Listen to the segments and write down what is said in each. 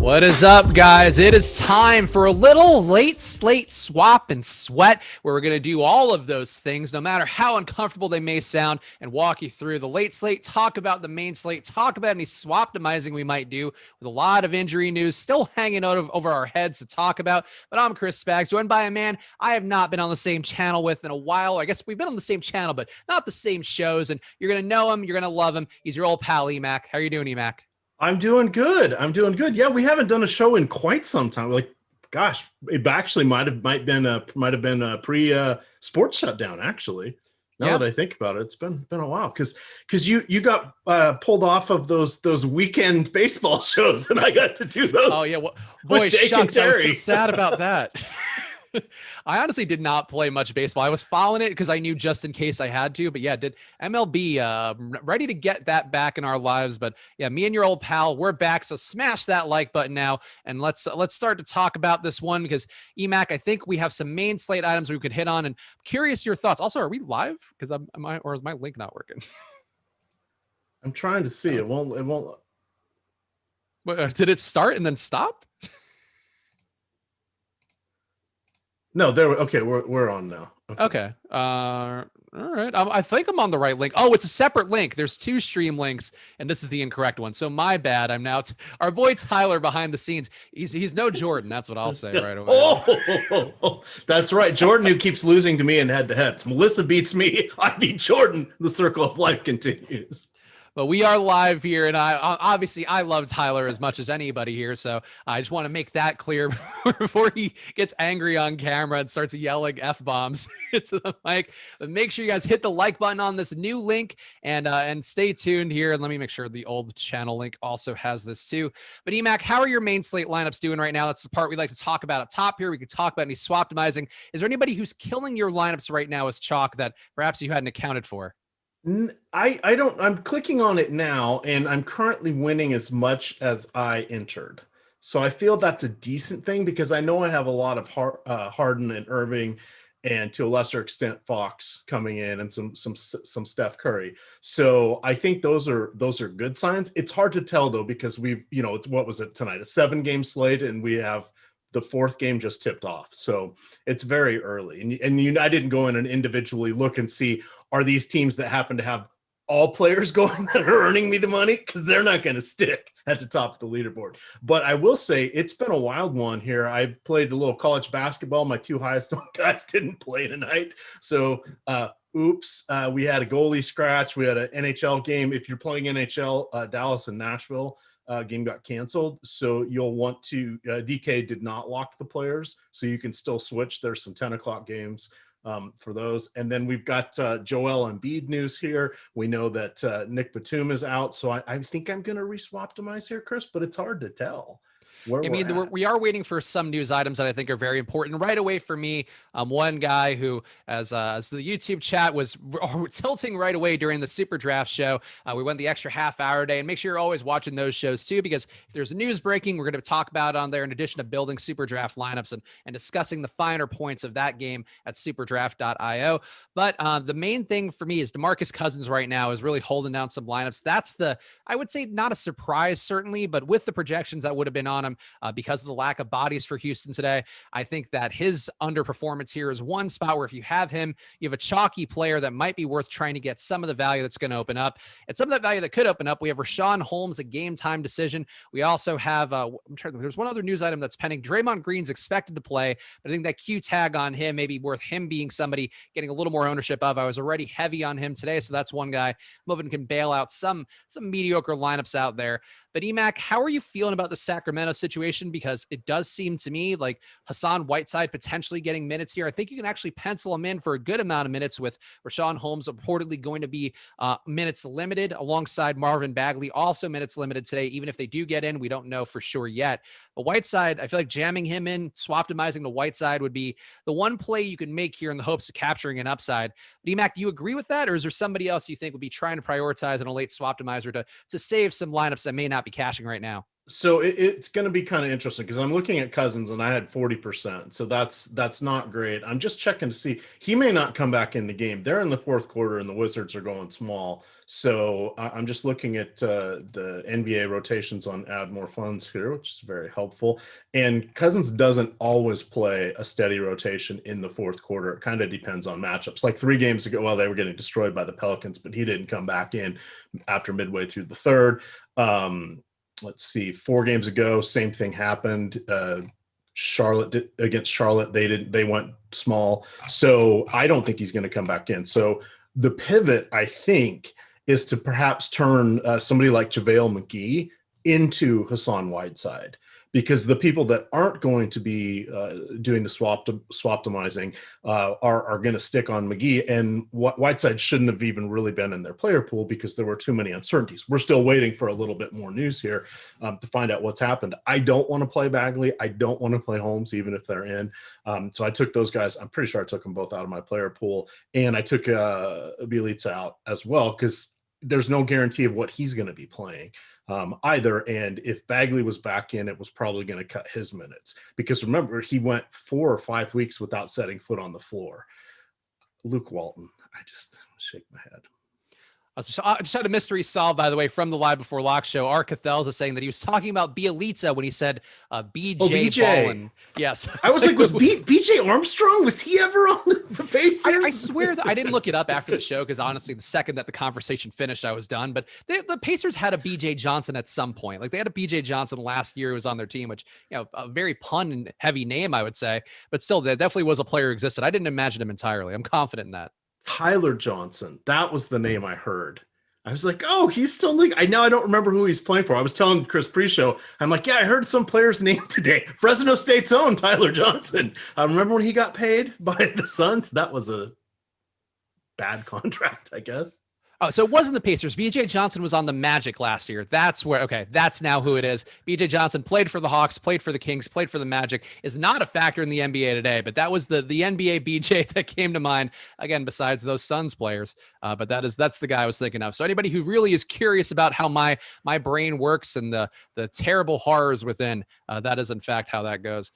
What is up, guys? It is time for a little late slate swap and sweat where we're going to do all of those things, no matter how uncomfortable they may sound, and walk you through the late slate, talk about the main slate, talk about any swap-demizing we might do with a lot of injury news still hanging out over our heads to talk about. But I'm Chris Spags, joined by a man I have not been on the same channel with in a while. I guess we've been on the same channel, but not the same shows. And you're going to know him. You're going to love him. He's your old pal, EMac. How are you doing, EMac? I'm doing good. Yeah, we haven't done a show in quite some time. Like, gosh, it actually might have been a pre sports shutdown. Actually, now that I think about it, it's been a while because you got pulled off of those weekend baseball shows, and I got to do those. Oh yeah, boy, shucks, I was so sad about that. I honestly did not play much baseball. I was following it because I knew just in case I had to. But yeah, did MLB ready to get that back in our lives. But yeah, me and your old pal, we're back. So smash that like button now, and let's start to talk about this one because EMac, I think we have some main slate items we could hit on. And I'm curious your thoughts. Also, are we live? Because or is my link not working? I'm trying to see. It won't. Did it start and then stop? No, okay, we're on now. Okay. All right. I think I'm on the right link. Oh, it's a separate link. There's two stream links, and this is the incorrect one. So my bad. I'm now our boy Tyler behind the scenes. He's no Jordan. That's what I'll say right away. That's right. Jordan, who keeps losing to me in head-to-heads. Melissa beats me. I beat Jordan. The circle of life continues. But we are live here, and I love Tyler as much as anybody here, so I just want to make that clear before he gets angry on camera and starts yelling F-bombs into the mic. But make sure you guys hit the like button on this new link and stay tuned here. And let me make sure the old channel link also has this too. But EMac, how are your main slate lineups doing right now? That's the part we like to talk about up top here. We could talk about any swap-demizing. Is there anybody who's killing your lineups right now as chalk that perhaps you hadn't accounted for? I don't. I'm clicking on it now, and I'm currently winning as much as I entered. So I feel that's a decent thing because I know I have a lot of Harden and Irving, and to a lesser extent Fox coming in, and some Steph Curry. So I think those are good signs. It's hard to tell though because what was it tonight? A 7-game slate, and we have the 4th game just tipped off. So it's very early. And I didn't go in and individually look and see, are these teams that happen to have all players going that are earning me the money? Because they're not going to stick at the top of the leaderboard. But I will say it's been a wild one here. I played a little college basketball. My 2 highest guys didn't play tonight. So oops, we had a goalie scratch. We had an NHL game. If you're playing NHL, Dallas and Nashville, game got canceled, so you'll want to DK did not lock the players, so you can still switch. There's some 10 o'clock games for those. And then we've got Joel Embiid news here. We know that Nick Batum is out, so I think I'm going to re-swap-temize here, Chris, but it's hard to tell. We are waiting for some news items that I think are very important. Right away for me, one guy who, as the YouTube chat was tilting right away during the Super Draft show, we went the extra half hour day, and make sure you're always watching those shows too, because if there's news breaking, we're going to talk about it on there in addition to building Super Draft lineups and discussing the finer points of that game at superdraft.io. But the main thing for me is DeMarcus Cousins right now is really holding down some lineups. That's I would say not a surprise, certainly, but with the projections that would have been on him, because of the lack of bodies for Houston today, I think that his underperformance here is one spot where if you have him, you have a chalky player that might be worth trying to get some of the value that's going to open up. And some of that value that could open up, we have Rashawn Holmes, a game time decision. We also have, there's one other news item that's pending. Draymond Green's expected to play, but I think that Q tag on him may be worth him being somebody getting a little more ownership of. I was already heavy on him today, so that's one guy I'm hoping can bail out some mediocre lineups out there. But EMac, how are you feeling about the Sacramento situation? Because it does seem to me like Hassan Whiteside potentially getting minutes here. I think you can actually pencil him in for a good amount of minutes, with Rashawn Holmes reportedly going to be minutes limited alongside Marvin Bagley, also minutes limited today. Even if they do get in, we don't know for sure yet. But Whiteside, I feel like jamming him in, swap-demizing to Whiteside would be the one play you can make here in the hopes of capturing an upside. But EMac, do you agree with that? Or is there somebody else you think would be trying to prioritize in a late swap-demizer to save some lineups that may not be cashing right now? So it's going to be kind of interesting because I'm looking at Cousins and I had 40%. So that's not great. I'm just checking to see he may not come back in the game. They're in the fourth quarter and the Wizards are going small. So I'm just looking at the NBA rotations on Add More Funds here, which is very helpful. And Cousins doesn't always play a steady rotation in the fourth quarter. It kind of depends on matchups. Like 3 games ago, well, they were getting destroyed by the Pelicans, but he didn't come back in after midway through the third. Let's see, 4 games ago, same thing happened. Against Charlotte, they went small. So I don't think he's going to come back in. So the pivot, I think, is to perhaps turn somebody like JaVale McGee into Hassan Whiteside, because the people that aren't going to be doing the swaptomizing are going to stick on McGee, and Whiteside shouldn't have even really been in their player pool because there were too many uncertainties. We're still waiting for a little bit more news here to find out what's happened. I don't want to play Bagley. I don't want to play Holmes, even if they're in. So I took those guys. I'm pretty sure I took them both out of my player pool, and I took Bielitsa out as well because there's no guarantee of what he's going to be playing. Either. And if Bagley was back in, it was probably going to cut his minutes because remember, he went 4 or 5 weeks without setting foot on the floor. Luke Walton, I just shake my head. I just had a mystery solved, by the way, from the Live Before Lock show. R. Cathels is saying that he was talking about Bielitsa when he said BJ Ballin. Yes. I was like, was BJ Armstrong? Was he ever on the Pacers? I swear that I didn't look it up after the show because honestly, the second that the conversation finished, I was done. But the Pacers had a BJ Johnson at some point. Like they had a BJ Johnson last year who was on their team, which, a very pun-heavy name, I would say. But still, there definitely was a player who existed. I didn't imagine him entirely. I'm confident in that. Tyler Johnson. That was the name I heard. I was like, oh, he's still league. I don't remember who he's playing for. I was telling Chris pre-show, I'm like, yeah, I heard some player's name today. Fresno State's own Tyler Johnson. I remember when he got paid by the Suns. That was a bad contract, I guess. Oh, so it wasn't the Pacers. BJ Johnson was on the Magic last year. That's where, okay, that's now who it is. BJ Johnson played for the Hawks, played for the Kings, played for the Magic, is not a factor in the NBA today, but that was the NBA BJ that came to mind, again, besides those Suns players. But that's the guy I was thinking of. So anybody who really is curious about how my brain works and the terrible horrors within, that is in fact how that goes.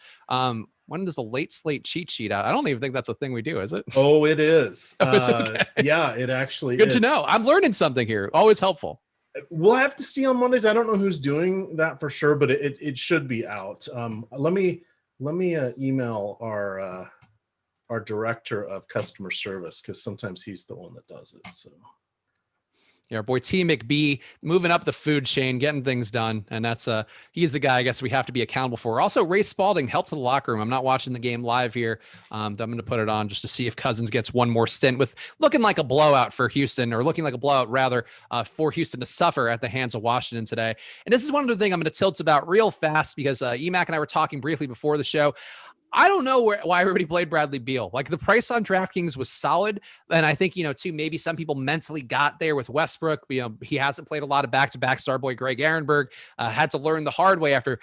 When does the late slate cheat sheet out? I don't even think that's a thing we do, is it? Oh, it is. Okay. Yeah, it actually Good is. to know. I'm learning something here. Always helpful. We'll have to see on Mondays. I don't know who's doing that for sure, but it should be out. Let me email our director of customer service because sometimes he's the one that does it. So. Yeah, our boy T McBee moving up the food chain, getting things done. And that's he's the guy I guess we have to be accountable for. Also, Ray Spalding helped in the locker room. I'm not watching the game live here. I'm going to put it on just to see if Cousins gets one more stint with looking like a blowout for Houston, or looking like a blowout rather for Houston to suffer at the hands of Washington today. And this is one of the things I'm going to tilt about real fast because EMac and I were talking briefly before the show. I don't know why everybody played Bradley Beal. Like the price on DraftKings was solid. And I think, too, maybe some people mentally got there with Westbrook. He hasn't played a lot of back-to-back. Star boy Greg Ehrenberg had to learn the hard way after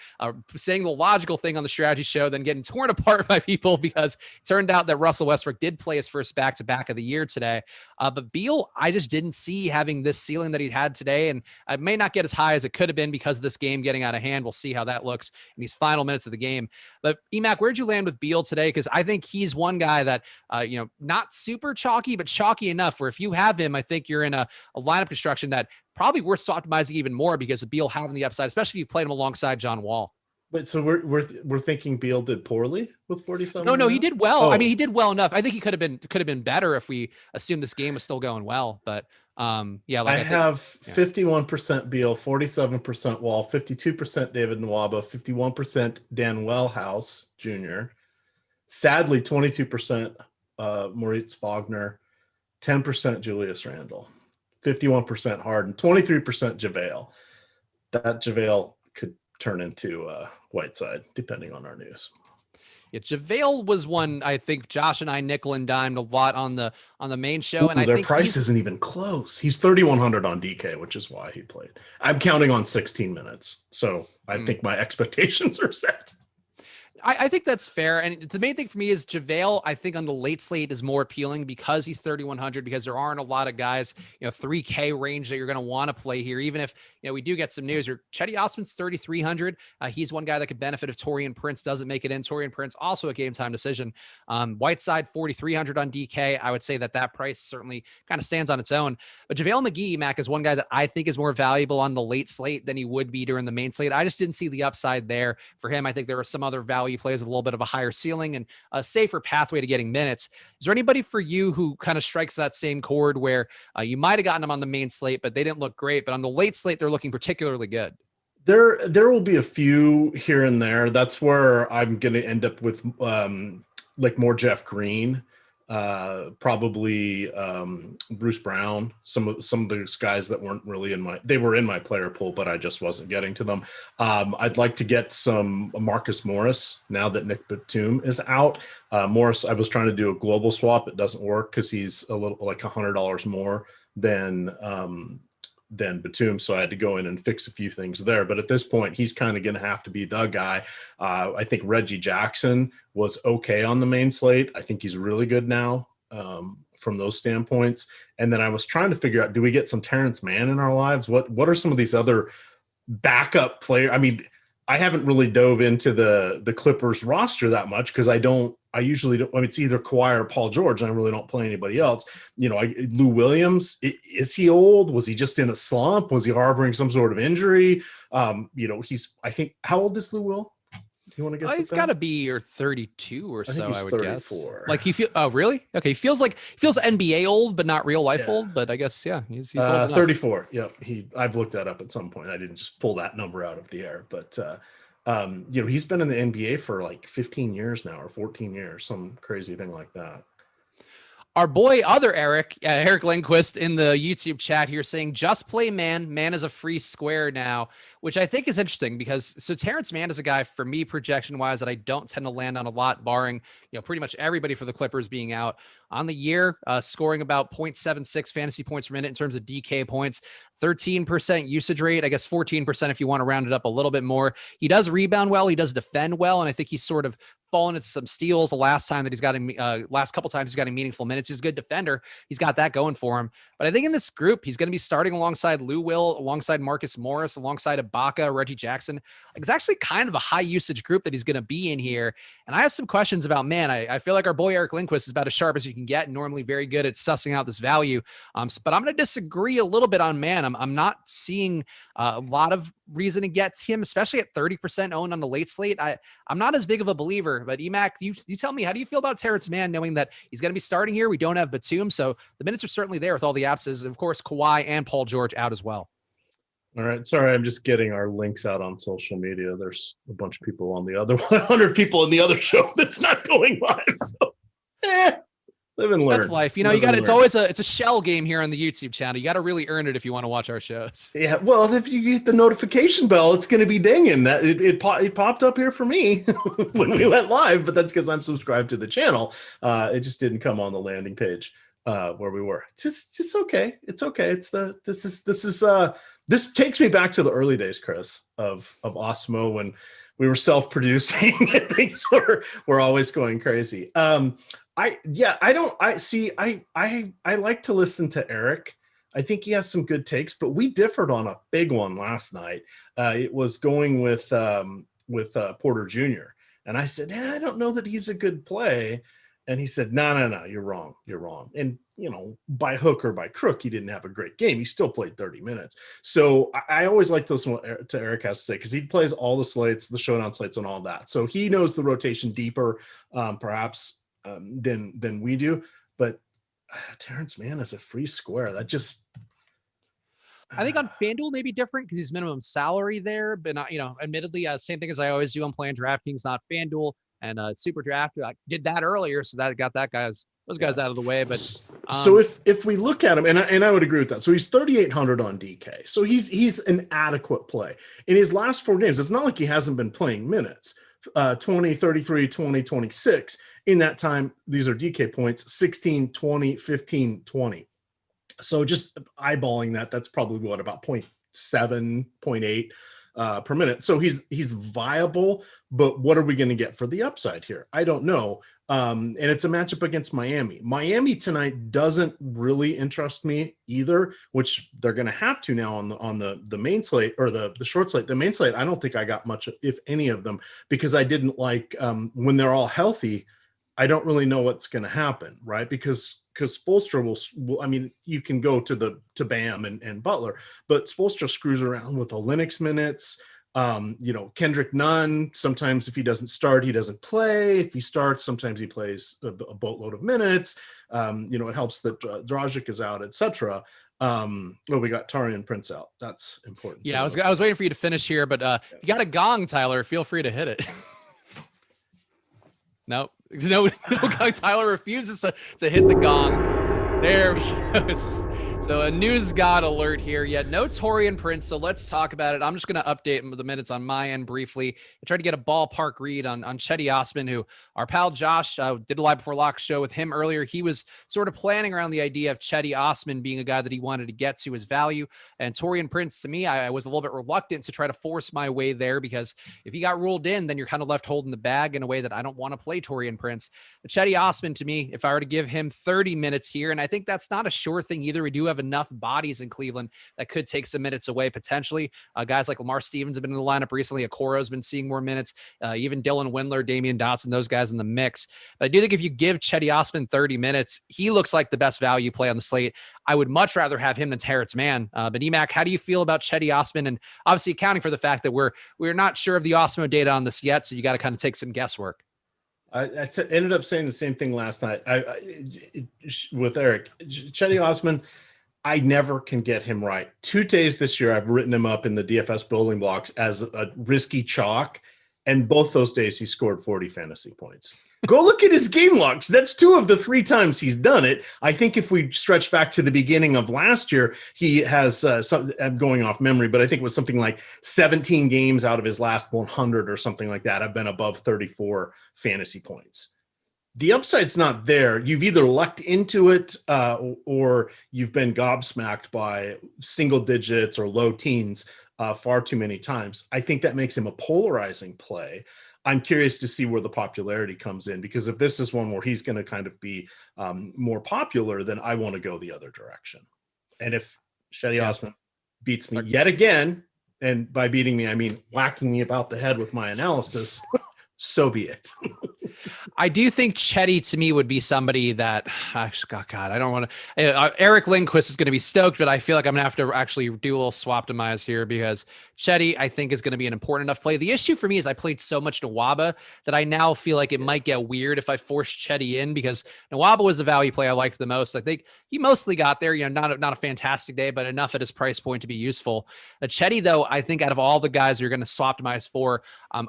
saying the logical thing on the strategy show, then getting torn apart by people because it turned out that Russell Westbrook did play his first back-to-back of the year today. But Beal, I just didn't see having this ceiling that he had today. And it may not get as high as it could have been because of this game getting out of hand. We'll see how that looks in these final minutes of the game. But EMac, where'd you land with Beal today? Because I think he's one guy that, not super chalky, but chalky enough where if you have him, I think you're in a lineup construction that probably worth optimizing even more because of Beal having the upside, especially if you played him alongside John Wall. Wait, so we're thinking Beal did poorly with 47? No, he did well. Oh. I mean, he did well enough. I think he could have been better if we assumed this game was still going well. But yeah, like I have 51% Beal, 47% Wall, 52% David Nwaba, 51% Dan Wellhouse Jr. Sadly, 22% Moritz Wagner, 10% Julius Randle, 51% Harden, 23% JaVale. That JaVale could turn into Whiteside, depending on our news. Yeah, JaVale was one I think Josh and I nickel and dimed a lot on the main show, and I their think price isn't even close. He's 3,100 on DK, which is why he played. I'm counting on 16 minutes, so I think my expectations are set. I think that's fair. And the main thing for me is JaVale, I think on the late slate is more appealing because he's 3,100, because there aren't a lot of guys, 3K range that you're going to want to play here. Even if, we do get some news or Cedi Osman's 3,300. He's one guy that could benefit if Taurean Prince doesn't make it in. Taurean Prince, also a game time decision. Whiteside, 4,300 on DK. I would say that price certainly kind of stands on its own. But JaVale McGee, Mac, is one guy that I think is more valuable on the late slate than he would be during the main slate. I just didn't see the upside there for him. I think there are some other value plays with a little bit of a higher ceiling and a safer pathway to getting minutes. Is there anybody for you who kind of strikes that same chord where you might have gotten them on the main slate, but they didn't look great, but on the late slate, they're looking particularly good? There will be a few here and there. That's where I'm going to end up with like more Jeff Green, probably Bruce Brown, some of those guys that weren't really they were in my player pool, but I just wasn't getting to them. I'd like to get some Marcus Morris now that Nick Batum is out. Morris, I was trying to do a global swap. It doesn't work because he's a little like $100 more than Batum, so I had to go in and fix a few things there. But at this point, he's kind of going to have to be the guy. I think Reggie Jackson was okay on the main slate. I think he's really good now from those standpoints. And then I was trying to figure out, do we get some Terance Mann in our lives? What are some of these other backup players? I mean, I haven't really dove into the Clippers roster that much because I usually don't. I mean, it's either Kawhi or Paul George, and I really don't play anybody else. Lou Williams, is he old? Was he just in a slump? Was he harboring some sort of injury? I think, how old is Lou Will? You want to guess? He's got to be 32 or so, I would 34. Guess. Like oh, really? Okay. He feels NBA old, but not real life old. But I guess, yeah, he's old enough. 34. Yep. I've looked that up at some point. I didn't just pull that number out of the air, but he's been in the NBA for like 15 years now or 14 years, some crazy thing like that. Our boy, other Eric Lindquist in the YouTube chat here saying, just play Mann. Mann is a free square now, which I think is interesting because Terance Mann is a guy for me projection wise that I don't tend to land on a lot, barring, pretty much everybody for the Clippers being out on the year, scoring about 0.76 fantasy points per minute in terms of DK points, 13% usage rate, I guess 14% if you want to round it up a little bit more. He does rebound well. He does defend well. And I think he's sort of fallen into some steals the last time that he's got last couple times he's got meaningful minutes. He's a good defender. He's got that going for him. But I think in this group, he's going to be starting alongside Lou Will, alongside Marcus Morris, alongside Ibaka, Reggie Jackson. It's actually kind of a high usage group that he's going to be in here. And I have some questions about Mann. I feel like our boy Eric Lindquist is about as sharp as you can get, and normally very good at sussing out this value. But I'm going to disagree a little bit on Mann. I'm not seeing a lot of reason to get him, especially at 30% owned on the late slate. I'm not as big of a believer, but EMac, you tell me, how do you feel about Terance Mann knowing that he's going to be starting here? We don't have Batum, so the minutes are certainly there with all the absences. Of course, Kawhi and Paul George out as well. All right. Sorry, I'm just getting our links out on social media. There's a bunch of people on the other 100 people in the other show that's not going live. So, live and learn. That's life. You got it's a shell game here on the YouTube channel. You got to really earn it if you want to watch our shows. Yeah. Well, if you hit the notification bell, it's going to be dinging. That it popped up here for me when we went live, but that's because I'm subscribed to the channel. It just didn't come on the landing page where we were. Just okay. It's okay. This takes me back to the early days, Chris, of Awesemo, when we were self-producing and things were always going crazy. I like to listen to Eric. I think he has some good takes, but we differed on a big one last night. It was going with Porter Jr. And I said, I don't know that he's a good play. And he said, no, you're wrong. And, by hook or by crook, he didn't have a great game. He still played 30 minutes. So I always like to listen to Eric has to say, because he plays all the slates, the showdown slates and all that. So he knows the rotation deeper, perhaps than we do. But Terance Mann is a free square. That just... I think on FanDuel may be different because he's minimum salary there. But, admittedly, same thing as I always do. I'm playing DraftKings, not FanDuel. And Super Draft, I did that earlier, so that got those guys out of the way. But so if we look at him, and I would agree with that. So he's 3,800 on DK. So he's an adequate play. In his last 4 games, it's not like he hasn't been playing minutes. 20, 33, 20, 26. In that time, these are DK points, 16, 20, 15, 20. So just eyeballing that, that's probably about 0.7, 0.8. per minute. So he's viable, but what are we going to get for the upside here? I don't know. And it's a matchup against Miami. Miami tonight doesn't really interest me either, which they're going to have to now on the main slate or the short slate. The main slate, I don't think I got much, if any of them, because I didn't like when they're all healthy. I don't really know what's going to happen, right? Because Spoelstra will, I mean, you can go to Bam and Butler, but Spoelstra screws around with the Linux minutes. Kendrick Nunn, sometimes if he doesn't start, he doesn't play. If he starts, sometimes he plays a boatload of minutes. It helps that Dragic is out, etc. We got Taurean Prince out. That's important. Yeah, I was waiting for you to finish here, but if you got a gong, Tyler, feel free to hit it. No, Tyler refuses to hit the gong. There we go. So a news god alert here. Yeah, no Taurean Prince. So let's talk about it. I'm just going to update the minutes on my end briefly. I tried to get a ballpark read on Cedi Osman, who our pal Josh did a live before lock show with him earlier. He was sort of planning around the idea of Cedi Osman being a guy that he wanted to get to his value. And Taurean Prince, to me, I was a little bit reluctant to try to force my way there, because if he got ruled in, then you're kind of left holding the bag in a way that I don't want to play Taurean Prince. But Cedi Osman, to me, if I were to give him 30 minutes here, and I think that's not a sure thing either. We do have enough bodies in Cleveland that could take some minutes away potentially. Guys like Lamar Stevens have been in the lineup recently. Okoro's been seeing more minutes. Even Dylan Windler, Damian Dotson, those guys in the mix. But I do think if you give Cedi Osman 30 minutes, he looks like the best value play on the slate. I would much rather have him than Terance Mann. But EMac, how do you feel about Cedi Osman? And obviously accounting for the fact that we're not sure of the Awesemo data on this yet, so you got to kind of take some guesswork. I ended up saying the same thing last night with Eric. Cedi Osman, I never can get him right. 2 days this year, I've written him up in the DFS building blocks as a risky chalk, and both those days he scored 40 fantasy points. Go look at his game logs. That's 2 of the 3 times he's done it. I think if we stretch back to the beginning of last year, he has I'm going off memory, but I think it was something like 17 games out of his last 100 or something like that have been above 34 fantasy points. The upside's not there. You've either lucked into it or you've been gobsmacked by single digits or low teens far too many times. I think that makes him a polarizing play. I'm curious to see where the popularity comes in, because if this is one where he's going to kind of be more popular, then I want to go the other direction. And if Cedi Osman beats me yet again, and by beating me, I mean whacking me about the head with my analysis, so be it. I do think Cedi to me would be somebody that, God, I don't want to. Eric Lindquist is going to be stoked, but I feel like I'm going to have to actually do a little swap-tomize here, because Cedi, I think, is going to be an important enough play. The issue for me is I played so much Nwaba that I now feel like it might get weird if I force Cedi in, because Nwaba was the value play I liked the most. I think he mostly got there, not a fantastic day, but enough at his price point to be useful. Cedi, though, I think out of all the guys you're going to swap-tomize for,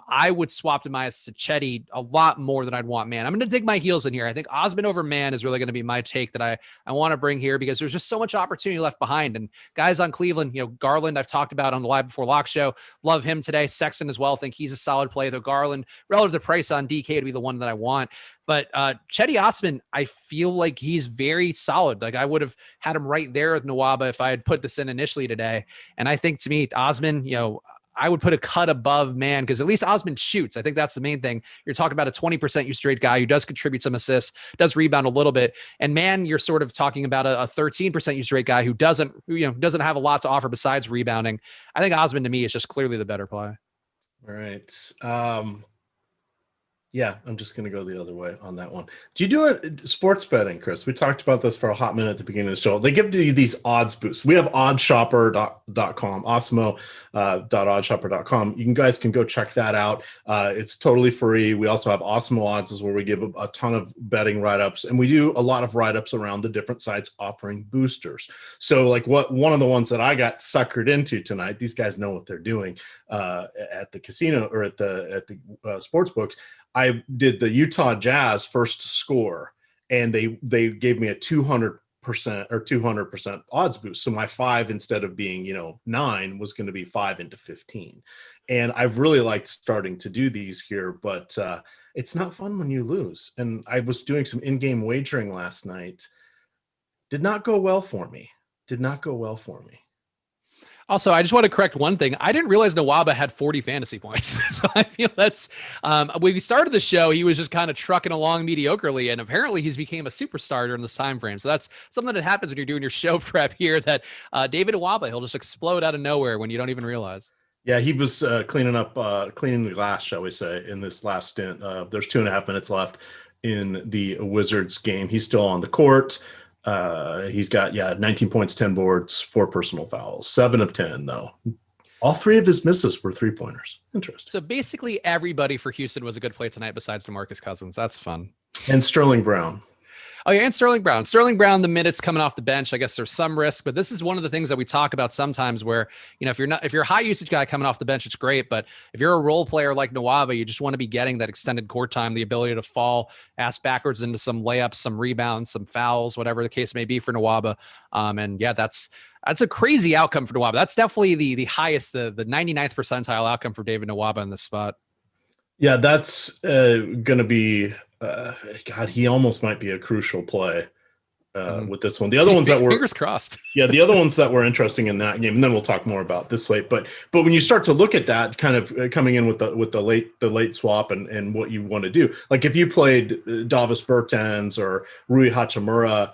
I would swap-tomize to Cedi a lot more than I'd want Mann. I'm going to dig my heels in here. I think Osman over Mann is really going to be my take that I want to bring here, because there's just so much opportunity left behind. And guys on Cleveland, Garland, I've talked about on the live before lock show. Love him today. Sexton as well. Think he's a solid play, though Garland, relative to price on DK, to be the one that I want. But Cedi Osman, I feel like he's very solid. Like I would have had him right there with Nwaba if I had put this in initially today. And I think to me, Osman, I would put a cut above Mann, because at least Osman shoots. I think that's the main thing. You're talking about a 20% use rate guy who does contribute some assists, does rebound a little bit. And Mann, you're sort of talking about a 13% use rate guy who doesn't have a lot to offer besides rebounding. I think Osman to me is just clearly the better play. All right. Yeah, I'm just going to go the other way on that one. Do you do sports betting, Chris? We talked about this for a hot minute at the beginning of the show. They give you these odds boosts. We have oddshopper.com, awesemo.oddshopper.com. You guys can go check that out. It's totally free. We also have Awesemo odds, where we give a ton of betting write-ups, and we do a lot of write-ups around the different sites offering boosters. So like one of the ones that I got suckered into tonight, these guys know what they're doing at the casino or at the sports books. I did the Utah Jazz first score, and they gave me a 200% or 200% odds boost. So my 5, instead of being 9, was going to be 5 into 15. And I've really liked starting to do these here, but it's not fun when you lose. And I was doing some in-game wagering last night. Did not go well for me. Also, I just want to correct one thing. I didn't realize Nawaba had 40 fantasy points. So I feel that's when we started the show, he was just kind of trucking along mediocrely. And apparently he's became a superstar during this time frame. So that's something that happens when you're doing your show prep here, that David Nawaba, he'll just explode out of nowhere when you don't even realize. Yeah, he was cleaning the glass, shall we say, in this last stint. There's 2.5 minutes left in the Wizards game. He's still on the court. He's got 19 points, 10 boards, 4 personal fouls, 7 of 10 though. All 3 of his misses were 3-pointers. Interesting. So basically everybody for Houston was a good play tonight besides DeMarcus Cousins. That's fun. And Sterling Brown. Oh yeah, and Sterling Brown. Sterling Brown, the minutes coming off the bench, I guess there's some risk, but this is one of the things that we talk about sometimes where, if you're a high usage guy coming off the bench, it's great. But if you're a role player like Nawaba, you just want to be getting that extended court time, the ability to fall ass backwards into some layups, some rebounds, some fouls, whatever the case may be for Nawaba. And yeah, that's a crazy outcome for Nawaba. That's definitely the highest, the 99th percentile outcome for David Nawaba in this spot. Yeah, that's going to be, God, he almost might be a crucial play with this one. The other ones that were fingers crossed. Yeah, the other ones that were interesting in that game, and then we'll talk more about this slate. But when you start to look at that, kind of coming in with the late swap and what you want to do, like if you played Davis Bertans or Rui Hachimura,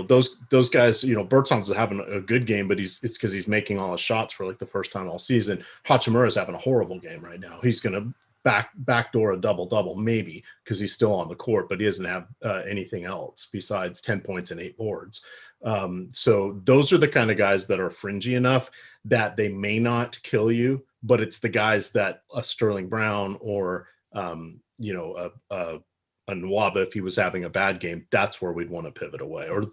those guys, Bertans is having a good game, but it's because he's making all his shots for like the first time all season. Hachimura is having a horrible game right now. He's going to backdoor a double maybe because he's still on the court, but he doesn't have anything else besides 10 points and 8 boards. So those are the kind of guys that are fringy enough that they may not kill you, but it's the guys that a Sterling Brown or a Nwaba, if he was having a bad game, that's where we'd want to pivot away, or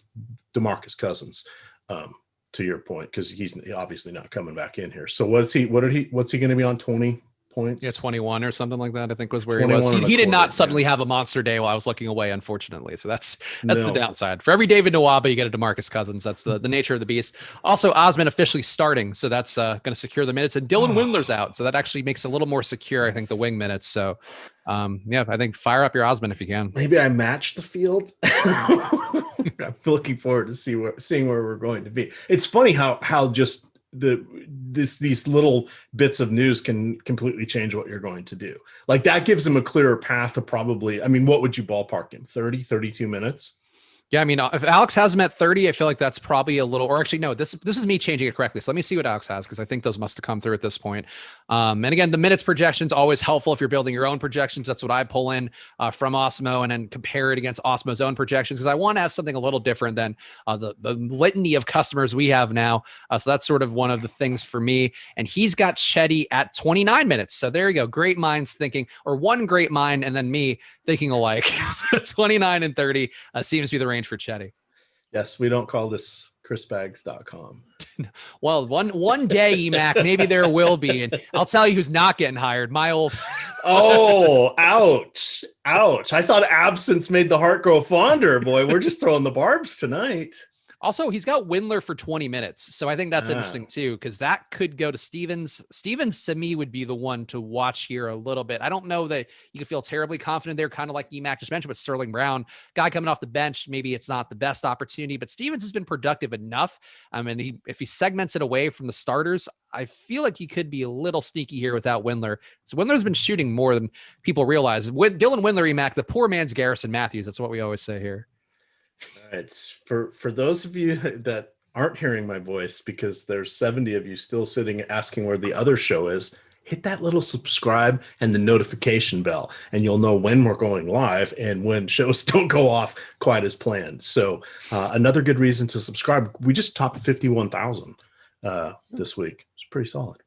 DeMarcus Cousins, to your point, because he's obviously not coming back in here. So what's he going to be on? 20 points? Yeah, 21 or something like that, I think was where he was. He did not suddenly have a monster day while I was looking away, unfortunately. So that's the downside. For every David Nawaba, you get a DeMarcus Cousins. That's the nature of the beast. Also, Osman officially starting, so that's going to secure the minutes. And Dylan Windler's out, so that actually makes it a little more secure, I think, the wing minutes. So, I think fire up your Osman if you can. Maybe I match the field. I'm looking forward to seeing where we're going to be. It's funny how just these little bits of news can completely change what you're going to do. Like that gives him a clearer path to probably, what would you ballpark him? 32 minutes? Yeah, if Alex has him at 30, I feel like that's probably a little, or actually, no, this is me changing it correctly. So let me see what Alex has, because I think those must have come through at this point. And again, the minutes projections always helpful if you're building your own projections. That's what I pull in from Awesemo and then compare it against Awesemo's own projections, because I want to have something a little different than the litany of customers we have now. So that's sort of one of the things for me. And he's got Cedi at 29 minutes. So there you go. Great minds thinking, or one great mind and then me thinking alike. So 29 and 30 seems to be the range for Cedi. Yes, we don't call this chrisbags.com. Well, one day, EMac, maybe there will be. And I'll tell you who's not getting hired. My old. Oh, ouch. I thought absence made the heart grow fonder. Boy, we're just throwing the barbs tonight. Also, he's got Windler for 20 minutes. So I think that's interesting too, because that could go to Stevens. Stevens, to me, would be the one to watch here a little bit. I don't know that you can feel terribly confident there, kind of like EMac just mentioned, but Sterling Brown, guy coming off the bench, maybe it's not the best opportunity, but Stevens has been productive enough. And if he segments it away from the starters, I feel like he could be a little sneaky here without Windler. So Windler's been shooting more than people realize. With Dylan Windler, EMac, the poor man's Garrison Matthews. That's what we always say here. All right. For those of you that aren't hearing my voice, because there's 70 of you still sitting asking where the other show is, hit that little subscribe and the notification bell, and you'll know when we're going live and when shows don't go off quite as planned. So another good reason to subscribe. We just topped 51,000 this week. It's pretty solid.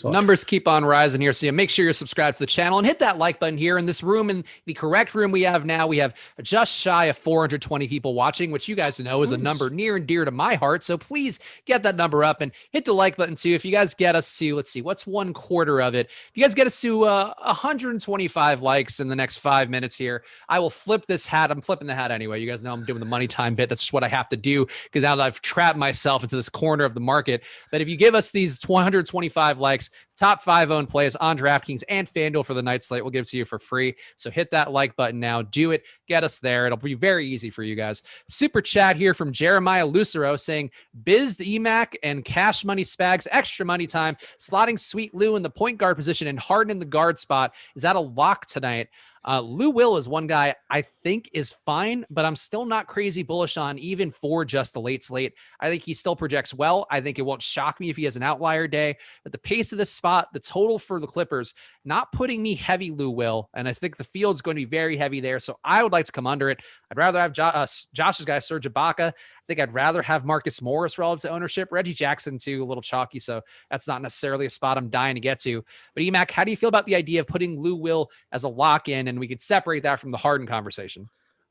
Numbers keep on rising here. So make sure you're subscribed to the channel and hit that like button here. In this room, in the correct room we have now, we have just shy of 420 people watching, which you guys know is a number near and dear to my heart. So please get that number up and hit the like button too. If you guys get us to, let's see, what's 1/4 of it? If you guys get us to 125 likes in the next 5 minutes here, I will flip this hat. I'm flipping the hat anyway. You guys know I'm doing the money time bit. That's just what I have to do, because now that I've trapped myself into this corner of the market. But if you give us these 125 likes, likes. Top 5 owned plays on DraftKings and FanDuel for the night slate. We'll give to you for free. So hit that like button now. Do it. Get us there. It'll be very easy for you guys. Super chat here from Jeremiah Lucero saying, Biz EMac and Cash Money Spags, extra money time, slotting Sweet Lou in the point guard position and Harden in the guard spot. Is that a lock tonight? Lou Will is one guy I think is fine, but I'm still not crazy bullish on even for just the late slate. I think he still projects well. I think it won't shock me if he has an outlier day, but the pace of this spot, the total for the Clippers, not putting me heavy Lou Will. And I think the field's going to be very heavy there. So I would like to come under it. I'd rather have Josh's guy, Serge Ibaka. I think I'd rather have Marcus Morris relative to ownership. Reggie Jackson, too, a little chalky, so that's not necessarily a spot I'm dying to get to. But EMac, how do you feel about the idea of putting Lou Will as a lock-in, and we could separate that from the Harden conversation?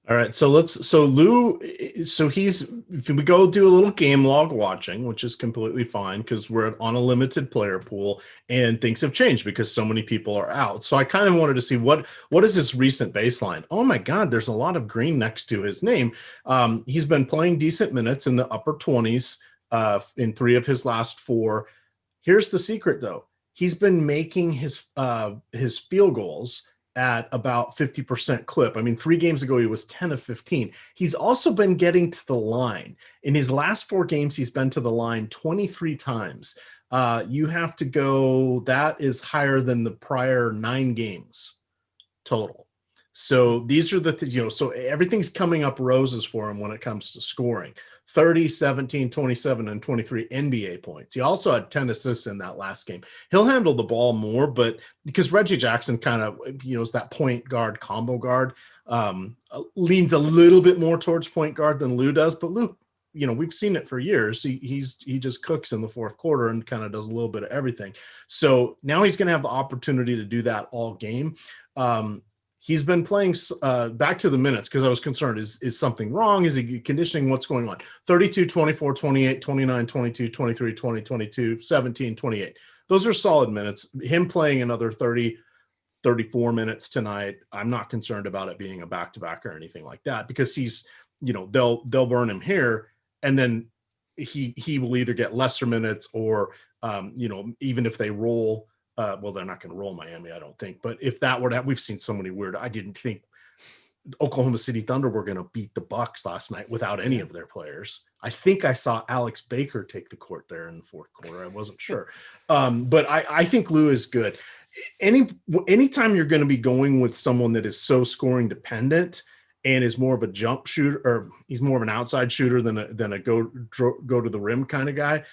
All right, so Lou, if we go do a little game log watching, which is completely fine because we're on a limited player pool and things have changed because so many people are out. So I kind of wanted to see what is this recent baseline? Oh my God, there's a lot of green next to his name. He's been playing decent minutes in the upper 20s in 3 of his last 4. Here's the secret though. He's been making his field goals at about 50% clip. I mean, 3 games ago, he was 10 of 15. He's also been getting to the line. In his last 4 games, he's been to the line 23 times. You have to go, that is higher than the prior 9 games total. So these are the, so everything's coming up roses for him when it comes to scoring. 30, 17, 27, and 23 NBA points. He also had 10 assists in that last game. He'll handle the ball more, but because Reggie Jackson kind of, is that point guard, combo guard, leans a little bit more towards point guard than Lou does. But Lou, we've seen it for years. He just cooks in the fourth quarter and kind of does a little bit of everything. So now he's going to have the opportunity to do that all game. He's been playing back to the minutes because I was concerned, is something wrong? Is he conditioning? What's going on? 32, 24, 28, 29, 22, 23, 20, 22, 17, 28. Those are solid minutes. Him playing another 30, 34 minutes tonight, I'm not concerned about it being a back-to-back or anything like that because he's, they'll burn him here and then he will either get lesser minutes or, even if they roll, well, they're not going to roll Miami, I don't think. But if that were to happen, we've seen so many weird. I didn't think Oklahoma City Thunder were going to beat the Bucks last night without any of their players. I think I saw Alex Baker take the court there in the fourth quarter. I wasn't sure. But I think Lou is good. Anytime you're going to be going with someone that is so scoring dependent and is more of a jump shooter, or he's more of an outside shooter than a go to the rim kind of guy,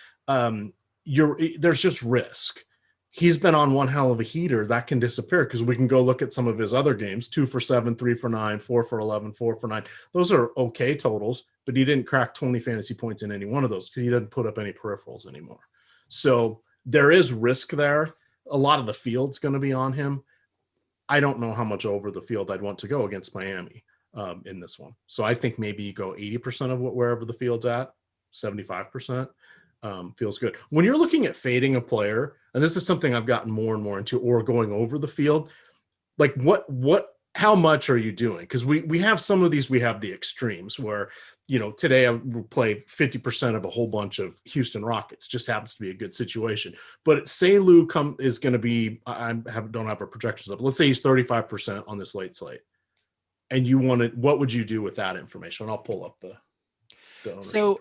there's just risk. He's been on one hell of a heater that can disappear because we can go look at some of his other games, 2 for 7, 3 for 9, 4 for 11, 4 for 9. Those are okay totals, but he didn't crack 20 fantasy points in any one of those because he doesn't put up any peripherals anymore. So there is risk there. A lot of the field's going to be on him. I don't know how much over the field I'd want to go against Miami in this one. So I think maybe you go 80% of wherever the field's at, 75%. Feels good. When you're looking at fading a player, and this is something I've gotten more and more into, or going over the field, like how much are you doing? Because we have some of these, we have the extremes where, today I will play 50% of a whole bunch of Houston Rockets, just happens to be a good situation. But say Lou is going to be, don't have our projections up. Let's say he's 35% on this late slate. And what would you do with that information? And I'll pull up the ownership. So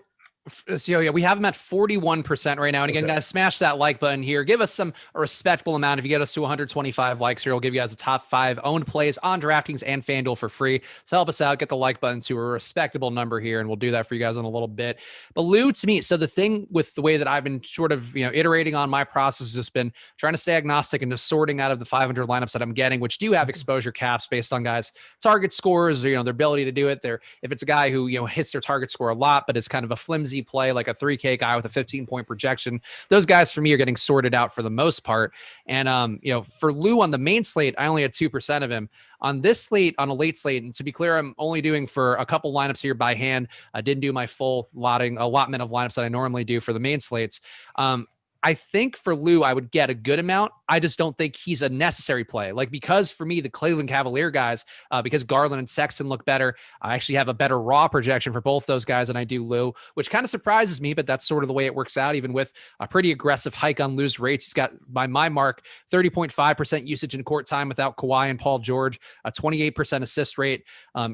yeah, we have them at 41% right now. And again, guys, smash that like button here. Give us a respectable amount. If you get us to 125 likes here, we'll give you guys the top 5 owned plays on DraftKings and FanDuel for free. So help us out, get the like button to a respectable number here, and we'll do that for you guys in a little bit. But Lou, to me, so the thing with the way that I've been sort of, iterating on my process has just been trying to stay agnostic and just sorting out of the 500 lineups that I'm getting, which do have exposure caps based on guys' target scores, or, their ability to do it. If it's a guy who, hits their target score a lot, but is kind of a flimsy play, like a 3K guy with a 15-point projection, those guys for me are getting sorted out for the most part. And for Lou on the main slate, I only had 2% of him. On this slate, on a late slate, and to be clear, I'm only doing for a couple lineups here by hand. I didn't do my full allotment of lineups that I normally do for the main slates. I think for Lou, I would get a good amount. I just don't think he's a necessary play. Like, because for me, the Cleveland Cavalier guys, because Garland and Sexton look better, I actually have a better raw projection for both those guys than I do Lou, which kind of surprises me, but that's sort of the way it works out, even with a pretty aggressive hike on Lou's rates. He's got, by my mark, 30.5% usage in court time without Kawhi and Paul George, a 28% assist rate.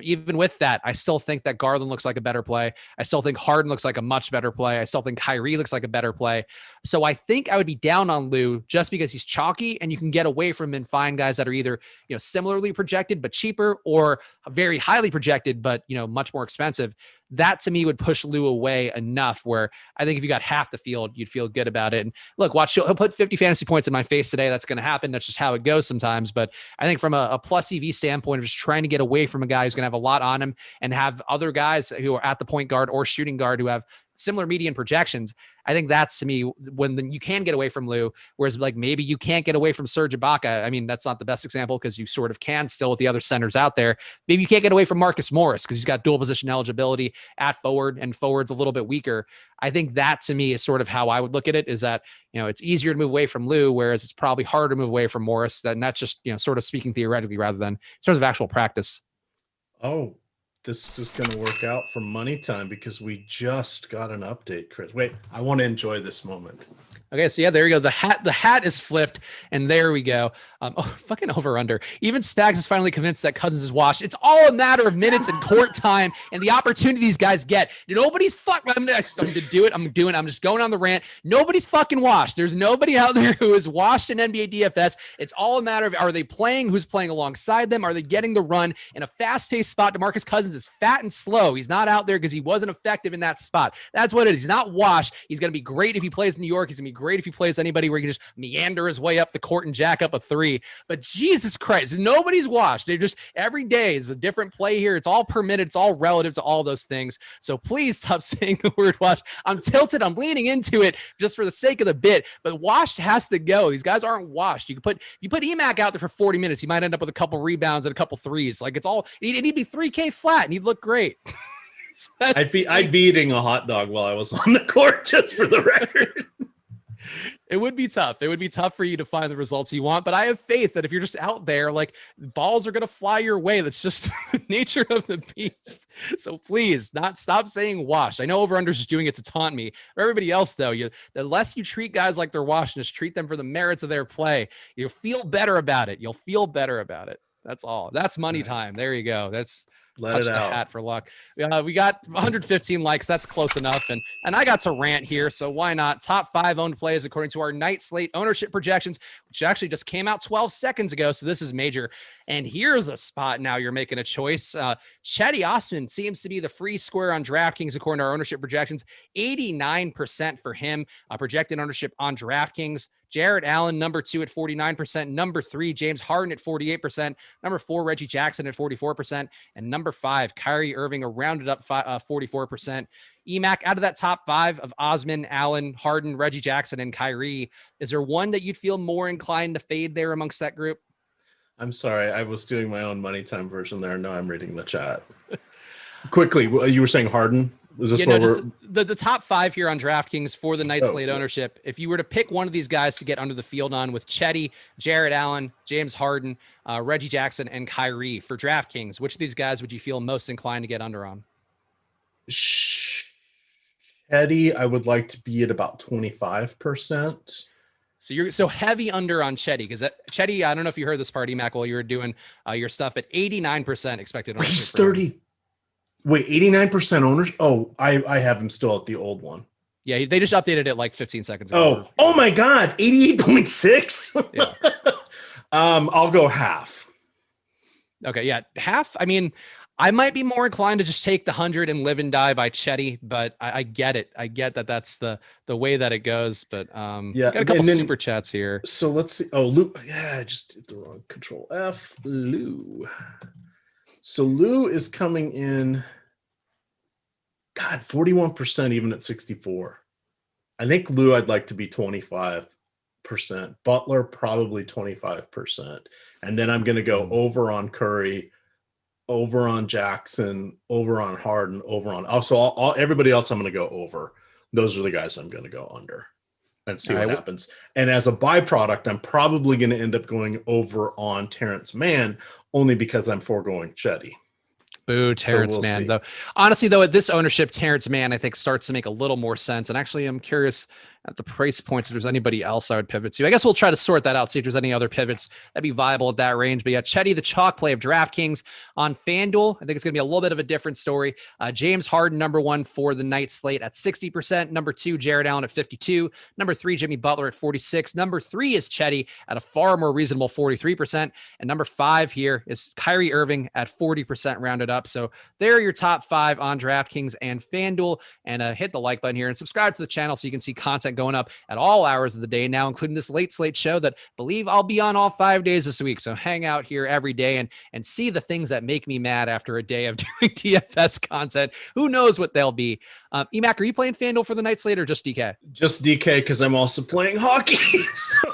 Even with that, I still think that Garland looks like a better play. I still think Harden looks like a much better play. I still think Kyrie looks like a better play. So I think I would be down on Lou just because he's chalky and you can get away from him and find guys that are either, similarly projected but cheaper, or very highly projected but, much more expensive. That to me would push Lou away enough where I think if you got half the field, you'd feel good about it. And look, watch, he'll put 50 fantasy points in my face today. That's going to happen. That's just how it goes sometimes. But I think from a plus EV standpoint of just trying to get away from a guy who's going to have a lot on him and have other guys who are at the point guard or shooting guard who have similar median projections, I think that's, to me, when you can get away from Lou, whereas like maybe you can't get away from Serge Ibaka. I mean, that's not the best example because you sort of can still with the other centers out there. Maybe you can't get away from Marcus Morris because he's got dual position eligibility at forward and forward's a little bit weaker. I think that to me is sort of how I would look at it, is that, it's easier to move away from Lou, whereas it's probably harder to move away from Morris. And that's just, sort of speaking theoretically rather than in terms of actual practice. Oh, this is going to work out for money time because we just got an update, Chris. Wait, I want to enjoy this moment. Okay, so yeah, there you go. The hat is flipped, and there we go. Fucking over under. Even Spags is finally convinced that Cousins is washed. It's all a matter of minutes and court time and the opportunity these guys get. Nobody's fucking. I'm to do it. I'm just going on the rant. Nobody's fucking washed. There's nobody out there who is washed in NBA DFS. It's all a matter of, are they playing? Who's playing alongside them? Are they getting the run in a fast-paced spot? DeMarcus Cousins is fat and slow. He's not out there because he wasn't effective in that spot. That's what it is. He's not washed. He's going to be great if he plays in New York. He's going to be great if he plays anybody where he can just meander his way up the court and jack up a three. But Jesus Christ, nobody's washed. They're just, every day is a different play here. It's all permitted. It's all relative to all those things. So please stop saying the word washed. I'm tilted. I'm leaning into it just for the sake of the bit, but washed has to go. These guys aren't washed. You put EMac out there for 40 minutes. He might end up with a couple rebounds and a couple threes. Like, it's all, he'd be 3K flat and he'd look great. So I'd be eating a hot dog while I was on the court, just for the record. It would be tough. It would be tough for you to find the results you want, but I have faith that if you're just out there, like, balls are going to fly your way. That's just the nature of the beast. So please stop saying washed. I know over-unders is doing it to taunt me. For everybody else, though, the less you treat guys like they're washed and just treat them for the merits of their play, you'll feel better about it. You'll feel better about it. That's all. That's money time. There you go. That's touch the hat for luck. We got 115 likes. That's close enough. And I got to rant here, so why not? Top 5 owned plays according to our night slate ownership projections, which actually just came out 12 seconds ago. So this is major. And here's a spot now you're making a choice. Cedi Osman seems to be the free square on DraftKings according to our ownership projections. 89% for him. Projected ownership on DraftKings. Jarrett Allen, number 2 at 49%. Number 3, James Harden at 48%. Number 4, Reggie Jackson at 44%. And number 5, Kyrie Irving, a rounded up 44%. EMac, out of that top 5 of Osman, Allen, Harden, Reggie Jackson, and Kyrie, is there one that you'd feel more inclined to fade there amongst that group? I'm sorry. I was doing my own money time version there. No, I'm reading the chat. Quickly, you were saying Harden? Is this the top 5 here on DraftKings for the night slate ownership? If you were to pick one of these guys to get under the field on with Cedi, Jarrett Allen, James Harden, Reggie Jackson, and Kyrie for DraftKings, which of these guys would you feel most inclined to get under on? Cedi, I would like to be at about 25%. So you're so heavy under on Cedi, because Cedi, I don't know if you heard this part, EMac, while you were doing your stuff at 89% expected ownership. He's 30. Wait, 89% owners? Oh, I have him still at the old one. Yeah, they just updated it like 15 seconds ago. Oh my God, 88.6? Yeah. I'll go half. Okay, yeah, half. I mean, I might be more inclined to just take the 100 and live and die by Cedi, but I get it. I get that that's the way that it goes. But yeah, got a couple super chats here. So let's see. Oh, Lou. Yeah, I just did the wrong Control F. Lou. So Lou is coming in. God, 41% even at 64. I think Lou, I'd like to be 25%. Butler, probably 25%. And then I'm going to go over on Curry, over on Jackson, over on Harden, over on also everybody else I'm going to go over. Those are the guys I'm going to go under. and see All what right. happens. And as a byproduct, I'm probably going to end up going over on Terance Mann only because I'm foregoing Cedi. Boo, So Terance we'll Mann. see. Though, honestly, though, at this ownership, Terance Mann, I think, starts to make a little more sense. And actually, I'm curious at the price points if there's anybody else I would pivot to. I guess we'll try to sort that out, see if there's any other pivots that'd be viable at that range. But yeah, Cedi, the chalk play of DraftKings on FanDuel. I think it's going to be a little bit of a different story. James Harden, number 1 for the night slate at 60%. Number 2, Jared Allen at 52. Number 3, Jimmy Butler at 46. Number 3 is Cedi at a far more reasonable 43%. And number 5 here is Kyrie Irving at 40% rounded up. So there are your top 5 on DraftKings and FanDuel. And hit the like button here and subscribe to the channel so you can see content going up at all hours of the day now, including this late slate show that I believe I'll be on all 5 days this week. So hang out here every day and see the things that make me mad after a day of doing DFS content. Who knows what they'll be. EMac, are you playing FanDuel for the night slate or just DK? Just DK because I'm also playing hockey. So.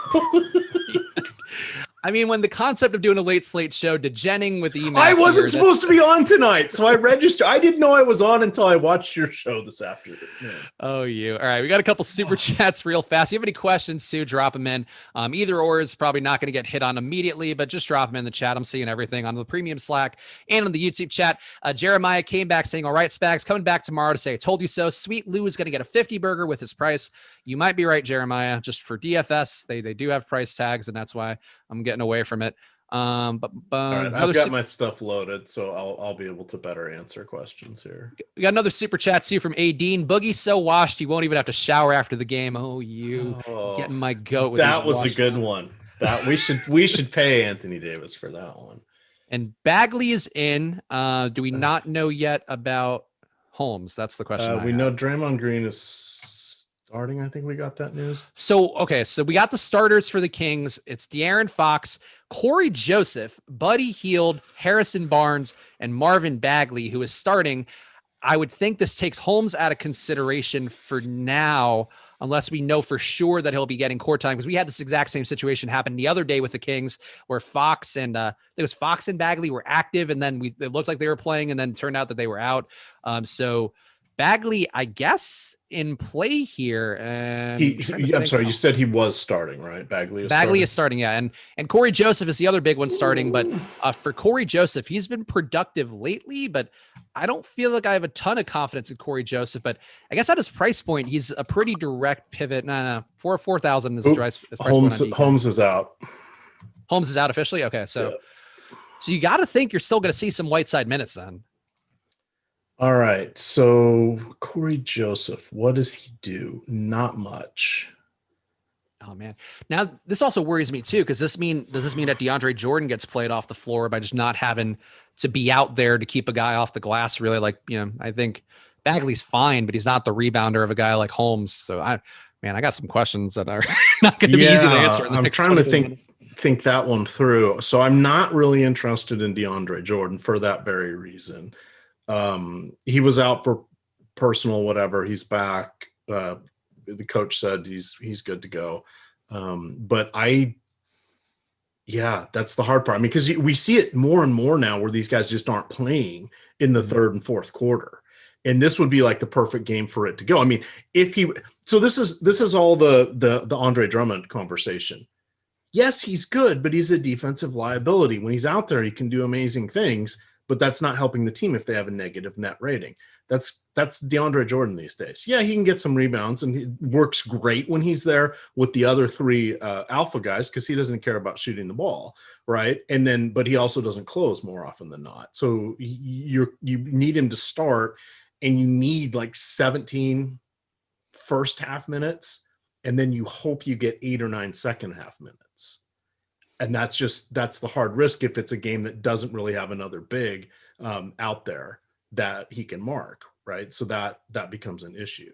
I mean, when the concept of doing a late slate show, degenning with EMac. I wasn't supposed to be on tonight, so I registered. I didn't know I was on until I watched your show this afternoon. Yeah. Oh, you. All right. We got a couple super chats real fast. If you have any questions, Sue, drop them in. Either or is probably not going to get hit on immediately, but just drop them in the chat. I'm seeing everything on the premium Slack and on the YouTube chat. Jeremiah came back saying, all right, Spags, coming back tomorrow to say, I told you so. Sweet Lou is going to get a 50 burger with his price. You might be right, Jeremiah. Just for DFS, they do have price tags, and that's why I'm getting away from it. All right, I've got my stuff loaded, so I'll be able to better answer questions here. We got another super chat too from A. Dean. Boogie's so washed he won't even have to shower after the game. Oh, you getting my goat with that was a good one. That we should pay Anthony Davis for that one. And Bagley is in. Do we not know yet about Holmes? That's the question. We know Draymond Green is starting. I think we got that news. So we got the starters for the Kings. It's De'Aaron Fox, Corey Joseph, Buddy Hield, Harrison Barnes, and Marvin Bagley, who is starting. I would think this takes Holmes out of consideration for now, unless we know for sure that he'll be getting court time, because we had this exact same situation happen the other day with the Kings, where Fox and Fox and Bagley were active, and then it looked like they were playing, and then it turned out that they were out. So Bagley, I guess, in play here. And I'm sorry, you said he was starting, right? Bagley is starting, yeah. And Corey Joseph is the other big one starting. But for Corey Joseph, he's been productive lately, but I don't feel like I have a ton of confidence in Corey Joseph. But I guess at his price point, he's a pretty direct pivot. No, 4,000 is price point. Holmes is out. Holmes is out officially? Okay, so you got to think you're still going to see some Whiteside minutes then. All right, so Corey Joseph, what does he do? Not much. Oh man! Now this also worries me too, because does this mean that DeAndre Jordan gets played off the floor by just not having to be out there to keep a guy off the glass? Really, I think Bagley's fine, but he's not the rebounder of a guy like Holmes. So I got some questions that are not going to be easy to answer. I'm trying to think that one through. So I'm not really interested in DeAndre Jordan for that very reason. He was out for personal whatever. He's back. The coach said he's good to go. But that's the hard part. I mean, because we see it more and more now where these guys just aren't playing in the third and fourth quarter. And this would be like the perfect game for it to go. I mean, this is all the Andre Drummond conversation. Yes, he's good, but he's a defensive liability. When he's out there, he can do amazing things, but that's not helping the team if they have a negative net rating. That's DeAndre Jordan these days. Yeah, he can get some rebounds, and he works great when he's there with the other three alpha guys because he doesn't care about shooting the ball, right? But he also doesn't close more often than not. So you need him to start, and you need like 17 first half minutes, and then you hope you get 8 or 9 second half minutes. And that's the hard risk if it's a game that doesn't really have another big out there that he can mark, right? So that becomes an issue.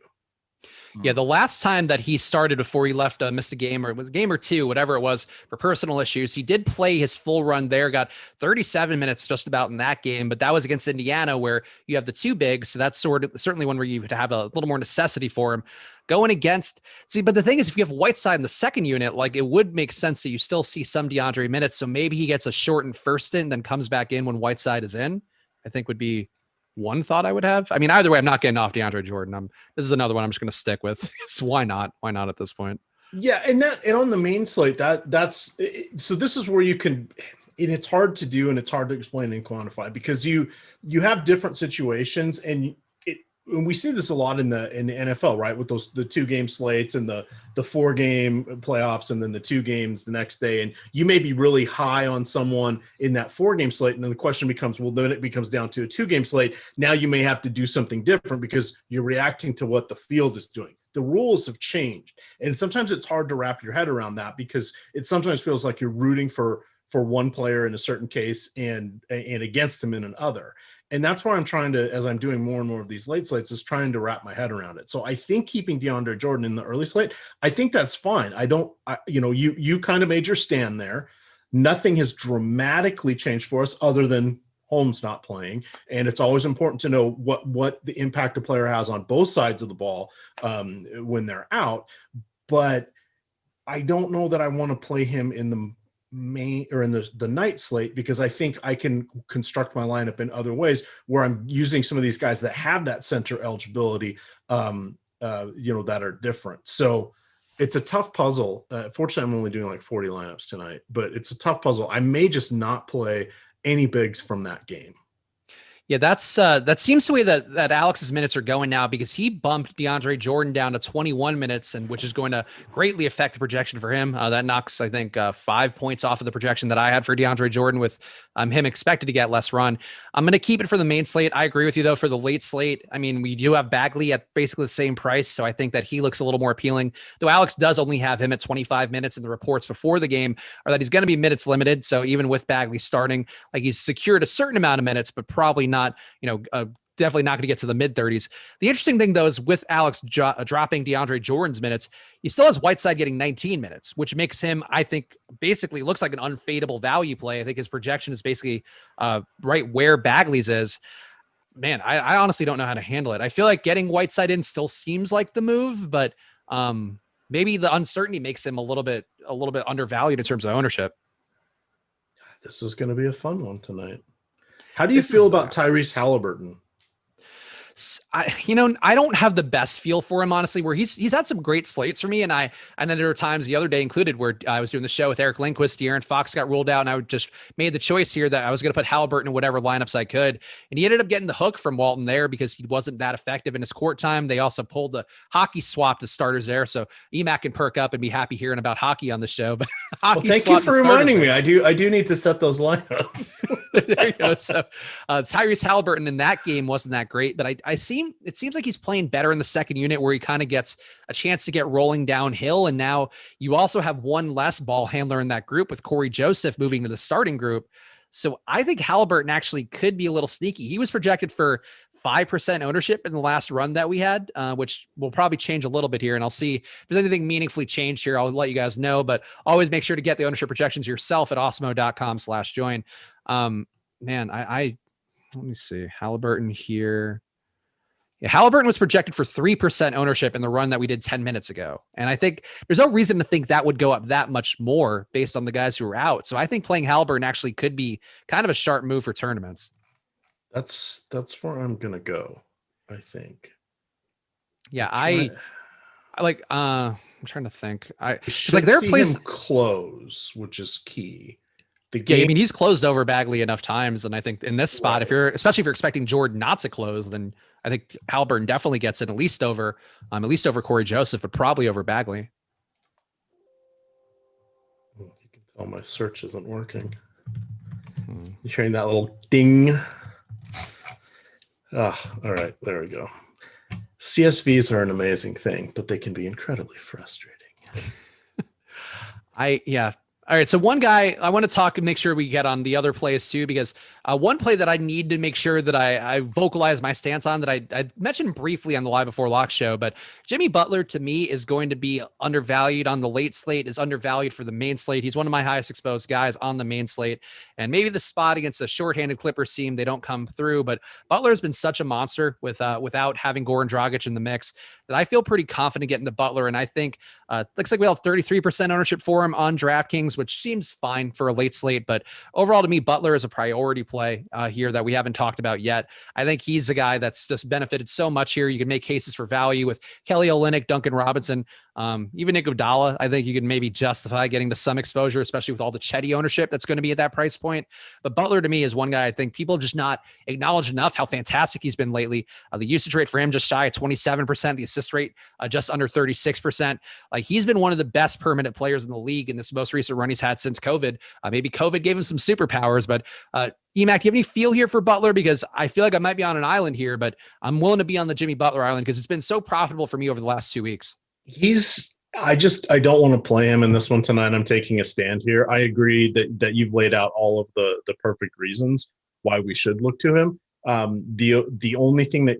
Yeah, the last time that he started before he left, missed a game, or it was a game or two, whatever it was, for personal issues. He did play his full run there, got 37 minutes just about in that game, but that was against Indiana where you have the two bigs. So that's certainly one where you would have a little more necessity for him. Going against, but the thing is, if you have Whiteside in the second unit, like it would make sense that you still see some DeAndre minutes. So maybe he gets a shortened first stint, then comes back in when Whiteside is in, I think would be one thought I would have. I mean, either way, I'm not getting off DeAndre Jordan. This is another one I'm just going to stick with. So why not? Why not at this point? Yeah, and on the main slate, that's so this is where you can, and it's hard to do and it's hard to explain and quantify because you have different situations, and we see this a lot in the NFL, right? With the 2-game slates and the 4-game playoffs and then the 2 games the next day. And you may be really high on someone in that 4-game slate. And then the question becomes, well, then it becomes down to a 2-game slate. Now you may have to do something different because you're reacting to what the field is doing. The rules have changed. And sometimes it's hard to wrap your head around that because it sometimes feels like you're rooting for one player in a certain case and against him in another. And that's why I'm trying to, as I'm doing more and more of these late slates, is trying to wrap my head around it. So I think keeping DeAndre Jordan in the early slate, I think that's fine. You kind of made your stand there. Nothing has dramatically changed for us other than Holmes not playing. And it's always important to know what the impact a player has on both sides of the ball when they're out. But I don't know that I want to play him in the main or in the night slate because I think I can construct my lineup in other ways where I'm using some of these guys that have that center eligibility, that are different. So it's a tough puzzle. Fortunately, I'm only doing like 40 lineups tonight, but it's a tough puzzle. I may just not play any bigs from that game. Yeah, that seems the way that Alex's minutes are going now because he bumped DeAndre Jordan down to 21 minutes, and which is going to greatly affect the projection for him. That knocks, I think, 5 points off of the projection that I had for DeAndre Jordan with him expected to get less run. I'm going to keep it for the main slate. I agree with you, though, for the late slate. I mean, we do have Bagley at basically the same price, so I think that he looks a little more appealing, though Alex does only have him at 25 minutes, and the reports before the game are that he's going to be minutes limited. So even with Bagley starting, like he's secured a certain amount of minutes, but probably not, definitely not going to get to the mid-30s. The interesting thing, though, is with Alex dropping DeAndre Jordan's minutes, he still has Whiteside getting 19 minutes, which makes him, I think, basically looks like an unfadable value play. I think his projection is basically right where Bagley's is. Man, I honestly don't know how to handle it. I feel like getting Whiteside in still seems like the move, but maybe the uncertainty makes him a little bit undervalued in terms of ownership. This is going to be a fun one tonight. How do you feel about Tyrese Halliburton? I don't have the best feel for him, honestly, where he's had some great slates for me. And then there were times the other day included where I was doing the show with Eric Lindquist, De'Aaron Fox got ruled out, and I just made the choice here that I was going to put Halliburton in whatever lineups I could. And he ended up getting the hook from Walton there because he wasn't that effective in his court time. They also pulled the hockey swap to starters there. So EMac can perk up and be happy hearing about hockey on the show. But thank you for reminding me. I do need to set those lineups. There you go. So Tyrese Halliburton in that game wasn't that great, but it seems like he's playing better in the second unit where he kind of gets a chance to get rolling downhill. And now you also have one less ball handler in that group with Corey Joseph moving to the starting group. So I think Halliburton actually could be a little sneaky. He was projected for 5% ownership in the last run that we had, which will probably change a little bit here. And I'll see if there's anything meaningfully changed here. I'll let you guys know, but always make sure to get the ownership projections yourself at awesemo.com/join. Let me see. Halliburton here. Yeah, Halliburton was projected for 3% ownership in the run that we did 10 minutes ago. And I think there's no reason to think that would go up that much more based on the guys who are out. So I think playing Halliburton actually could be kind of a sharp move for tournaments. That's where I'm going to go, I think. Yeah, I'm trying to think. There plays him close, which is key. He's closed over Bagley enough times, and I think in this spot, especially if you're expecting Jordan not to close, then I think Halliburton definitely gets it at least over Corey Joseph, but probably over Bagley. You can tell my search isn't working. You hearing that little ding? All right, there we go. CSVs are an amazing thing, but they can be incredibly frustrating. All right, so one guy I want to talk and make sure we get on the other plays too, because one play that I need to make sure that I vocalize my stance on that I mentioned briefly on the Live Before Lock show, but Jimmy Butler to me is going to be undervalued on the late slate, is undervalued for the main slate. He's one of my highest exposed guys on the main slate, and maybe the spot against the shorthanded Clippers team, they don't come through, but Butler has been such a monster without having Goran Dragic in the mix that I feel pretty confident getting the Butler, and I think looks like we have 33% ownership for him on DraftKings, which seems fine for a late slate. But overall, to me, Butler is a priority play here that we haven't talked about yet. I think he's a guy that's just benefited so much here. You can make cases for value with Kelly Olynyk, Duncan Robinson. Even Iguodala, I think you could maybe justify getting to some exposure, especially with all the Cedi ownership that's going to be at that price point. But Butler to me is one guy I think people have just not acknowledged enough how fantastic he's been lately. The usage rate for him just shy of 27%, the assist rate just under 36%. Like he's been one of the best permanent players in the league in this most recent run he's had since COVID. Maybe COVID gave him some superpowers, but EMac, do you have any feel here for Butler? Because I feel like I might be on an island here, but I'm willing to be on the Jimmy Butler island because it's been so profitable for me over the last 2 weeks. I don't want to play him in this one tonight. I'm taking a stand here. I agree that you've laid out all of the perfect reasons why we should look to him. The only thing that,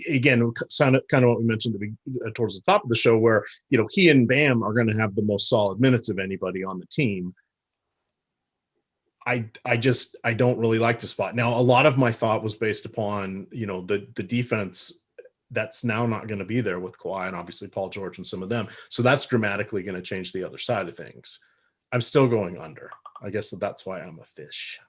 again, sounded kind of what we mentioned towards the top of the show, where he and Bam are going to have the most solid minutes of anybody on the team. I don't really like the spot. Now, a lot of my thought was based upon the defense that's now not going to be there with Kawhi and obviously Paul George and some of them. So that's dramatically going to change the other side of things. I'm still going under. I guess that's why I'm a fish.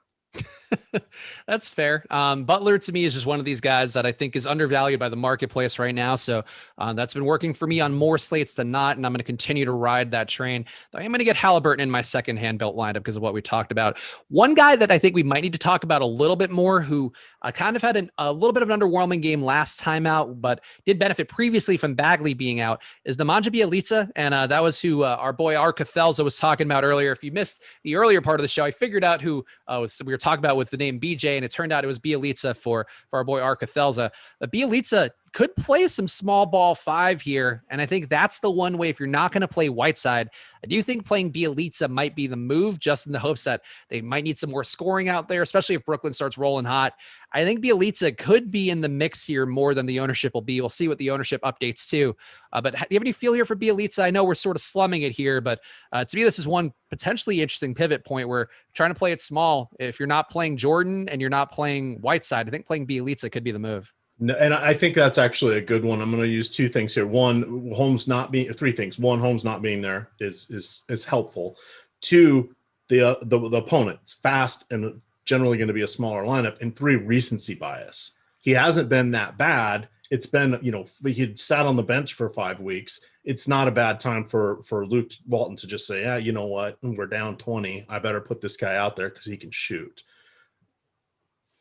That's fair. Butler to me is just one of these guys that I think is undervalued by the marketplace right now. So that's been working for me on more slates than not. And I'm going to continue to ride that train. I'm going to get Halliburton in my second hand built lineup because of what we talked about. One guy that I think we might need to talk about a little bit more, who kind of had a little bit of an underwhelming game last time out, but did benefit previously from Bagley being out, is Nemanja Bjelica. And that was who our boy Arka Thelza was talking about earlier. If you missed the earlier part of the show, I figured out who we were talking about with the name BJ, and it turned out it was Bjelica for our boy Arka Thelza. But Bjelica could play some small ball 5 here, and I think that's the one way. If you're not going to play Whiteside, I do think playing Bjelica might be the move, just in the hopes that they might need some more scoring out there, especially if Brooklyn starts rolling hot. I think Bjelica could be in the mix here more than the ownership will be. We'll see what the ownership updates too. But do you have any feel here for Bjelica? I know we're sort of slumming it here, but to me, this is one potentially interesting pivot point where trying to play it small. If you're not playing Jordan and you're not playing Whiteside, I think playing Bjelica could be the move. No, and I think that's actually a good one. I'm going to use 2 things here. 3 things. 1, Holmes not being there is helpful. 2, the opponent's fast and generally going to be a smaller lineup. And 3, recency bias. He hasn't been that bad. It's been, he'd sat on the bench for 5 weeks. It's not a bad time for Luke Walton to just say, yeah, you know what? We're down 20. I better put this guy out there because he can shoot.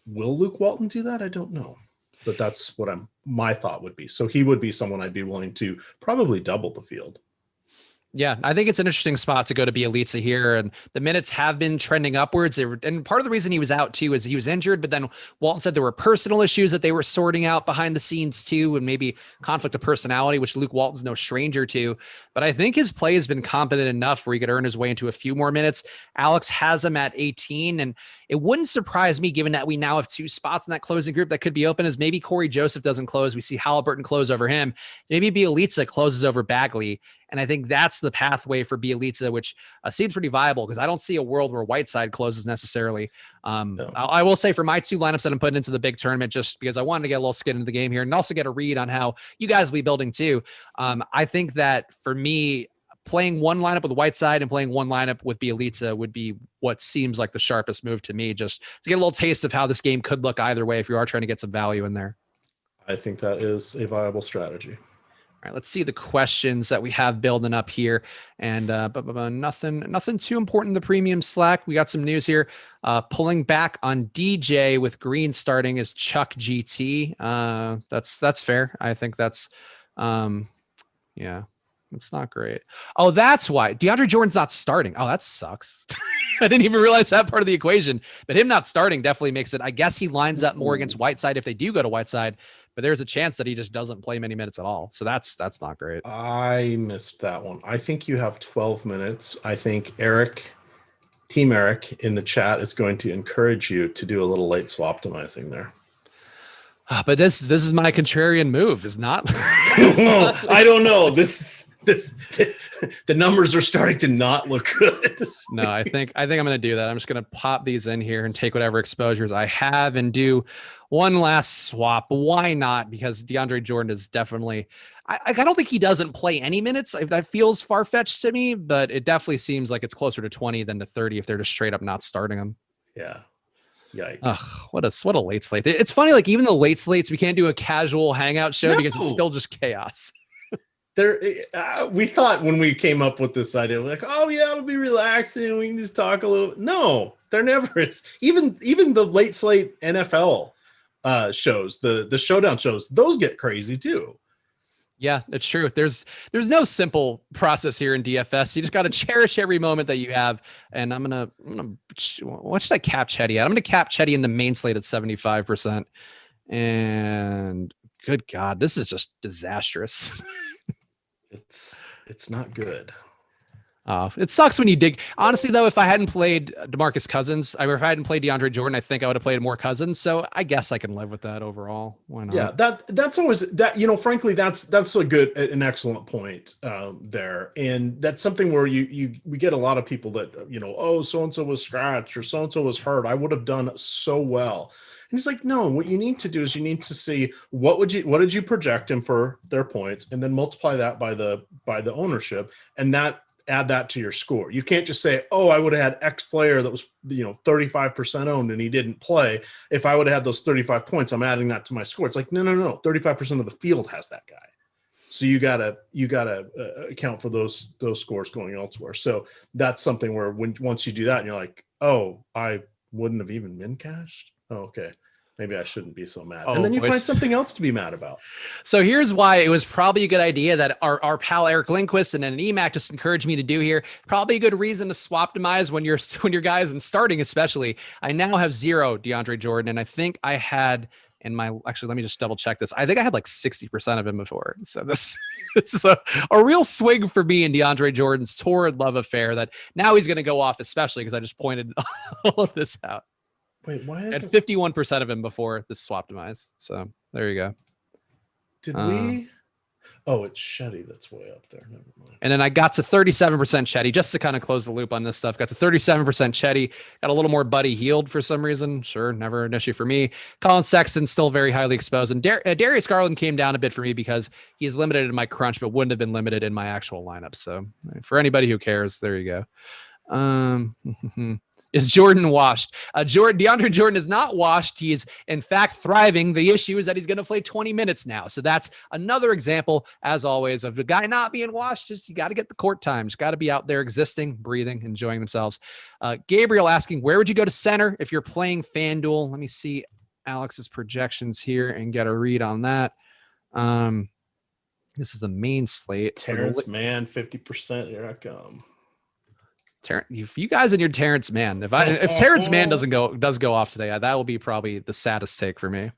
Will Luke Walton do that? I don't know. But that's what my thought would be. So he would be someone I'd be willing to probably double the field. Yeah, I think it's an interesting spot to go to Bjelica here, and the minutes have been trending upwards. And part of the reason he was out too is he was injured, but then Walton said there were personal issues that they were sorting out behind the scenes too, and maybe conflict of personality, which Luke Walton's no stranger to. But I think his play has been competent enough where he could earn his way into a few more minutes. Alex has him at 18, and it wouldn't surprise me, given that we now have 2 spots in that closing group that could be open, as maybe Corey Joseph doesn't close. We see Halliburton close over him. Maybe Bjelica closes over Bagley. And I think that's the pathway for Bjelica, which seems pretty viable because I don't see a world where Whiteside closes necessarily. No. I will say for my 2 lineups that I'm putting into the big tournament, just because I wanted to get a little skin into the game here and also get a read on how you guys will be building too. I think that for me, playing one lineup with Whiteside and playing one lineup with Bjelica would be what seems like the sharpest move to me, just to get a little taste of how this game could look either way if you are trying to get some value in there. I think that is a viable strategy. All right, let's see the questions that we have building up here, and nothing too important in the premium Slack. We got some news here. Pulling back on DJ with Green starting as Chuck GT. That's fair. I think that's, yeah, it's not great. Oh, that's why DeAndre Jordan's not starting. Oh, that sucks. I didn't even realize that part of the equation, but him not starting definitely makes it. I guess he lines up more against Whiteside if they do go to Whiteside, but there's a chance that he just doesn't play many minutes at all. So that's not great. I missed that one. I think you have 12 minutes. I think Team Eric in the chat is going to encourage you to do a little late swap optimizing there. But this is my contrarian move, is not. I don't know. The numbers are starting to not look good. No, I think I'm going to do that. I'm just going to pop these in here and take whatever exposures I have and do one last swap. Why not? Because DeAndre Jordan is definitely, I don't think he doesn't play any minutes. That feels far-fetched to me, but it definitely seems like it's closer to 20 than to 30 if they're just straight up not starting him. Yeah. Yikes. Ugh, what a late slate. It's funny, like even the late slates, we can't do a casual hangout show because it's still just chaos. we thought when we came up with this idea, we're like, oh yeah, it'll be relaxing. We can just talk a little. No, there never is. Even the late slate NFL shows, the showdown shows, those get crazy too. Yeah, it's true. There's no simple process here in DFS. You just got to cherish every moment that you have. And I'm gonna what should I cap Cedi at? I'm gonna cap Cedi in the main slate at 75%. And good God, this is just disastrous. It's not good. It sucks when you dig. Honestly, though, if I hadn't played DeMarcus Cousins, or if I hadn't played DeAndre Jordan, I think I would have played more Cousins. So I guess I can live with that overall. Why not? Yeah, that's always that. Frankly, that's an excellent point there, and that's something where we get a lot of people that oh, so and so was scratched or so and so was hurt. I would have done so well. And he's like, no, what you need to do is you need to see what did you project him for their points, and then multiply that by the ownership, and add that to your score. You can't just say, oh, I would have had X player that was 35% owned and he didn't play. If I would have had those 35 points, I'm adding that to my score. It's like, no. 35% of the field has that guy. So you gotta account for those scores going elsewhere. So that's something where once you do that and you're like, oh, I wouldn't have even been cashed. Oh, okay. Maybe I shouldn't be so mad. And then you find something else to be mad about. So here's why it was probably a good idea that our pal Eric Lindquist and then EMac just encouraged me to do here. Probably a good reason to swap optimize when your guys in starting, especially. I now have 0 DeAndre Jordan, and I think I had in my let me just double check this. I think I had like 60% of him before. So this is a real swing for me in DeAndre Jordan's torrid love affair that now he's going to go off, especially because I just pointed all of this out. Wait, why is at 51% of him before this swap optimize? So there you go. Did we? Oh, it's Cedi that's way up there. Never mind. And then I got to 37% Cedi just to kind of close the loop on this stuff. Got to 37% Cedi. Got a little more Buddy Hield for some reason. Sure, never an issue for me. Colin Sexton still very highly exposed. And Darius Garland came down a bit for me because he's limited in my crunch, but wouldn't have been limited in my actual lineup. So for anybody who cares, there you go. Is Jordan washed? DeAndre Jordan is not washed. He is, in fact, thriving. The issue is that he's going to play 20 minutes now. So that's another example, as always, of the guy not being washed. Just you got to get the court time. Just got to be out there existing, breathing, enjoying themselves. Gabriel asking, where would you go to center if you're playing FanDuel? Let me see Alex's projections here and get a read on that. This is the main slate. Terance Mann, 50%. Here I come. You guys and your Terance Mann. If Terance Mann does go off today, that will be probably the saddest take for me.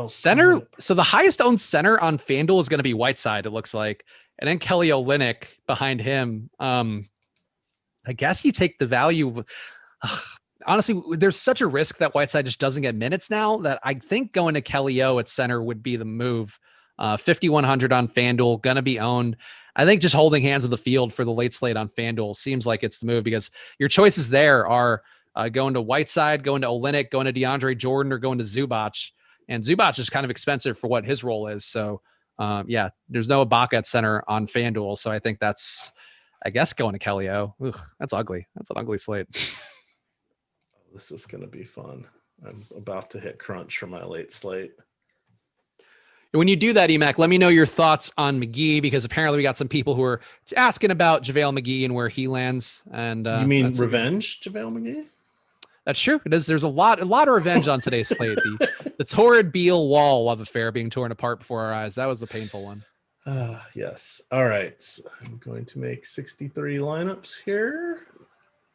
Center. So the highest owned center on FanDuel is going to be Whiteside, it looks like, and then Kelly Olynyk behind him. I guess you take the value. Honestly, there's such a risk that Whiteside just doesn't get minutes now that I think going to Kelly O at center would be the move. 5,100 on FanDuel, gonna be owned. I think just holding hands on the field for the late slate on FanDuel seems like it's the move because your choices there are going to Whiteside, going to Olynyk, going to DeAndre Jordan, or going to Zubac. And Zubac is kind of expensive for what his role is. So, yeah, there's no Ibaka at center on FanDuel. So I think that's, I guess, going to Kelly O. Ugh, that's ugly. That's an ugly slate. This is going to be fun. I'm about to hit crunch for my late slate. When you do that, EMac, let me know your thoughts on McGee, because apparently we got some people who are asking about JaVale McGee and where he lands. And you mean revenge, JaVale McGee? That's true. It is. There's a lot of revenge on today's slate. The torrid Beal wall love affair being torn apart before our eyes. That was the painful one. Yes. All right. So I'm going to make 63 lineups here.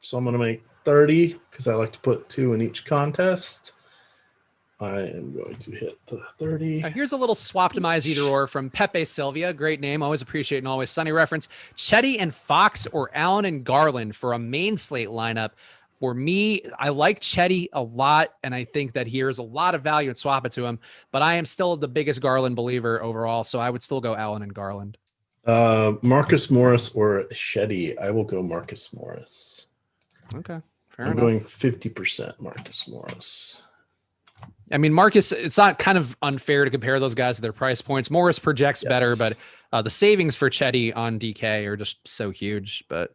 So I'm going to make 30 because I like to put 2 in each contest. I am going to hit the 30. Here's a little swap-timize either or from Pepe Sylvia. Great name. Always appreciate and always sunny reference. Cedi and Fox or Allen and Garland for a main slate lineup. For me, I like Cedi a lot, and I think that here's a lot of value in swap it to him, but I am still the biggest Garland believer overall, so I would still go Allen and Garland. Marcus Morris or Cedi. I will go Marcus Morris. Okay, fair enough. I'm going 50% Marcus Morris. I mean, Marcus, it's not kind of unfair to compare those guys to their price points. Morris projects better, but the savings for Cedi on DK are just so huge. But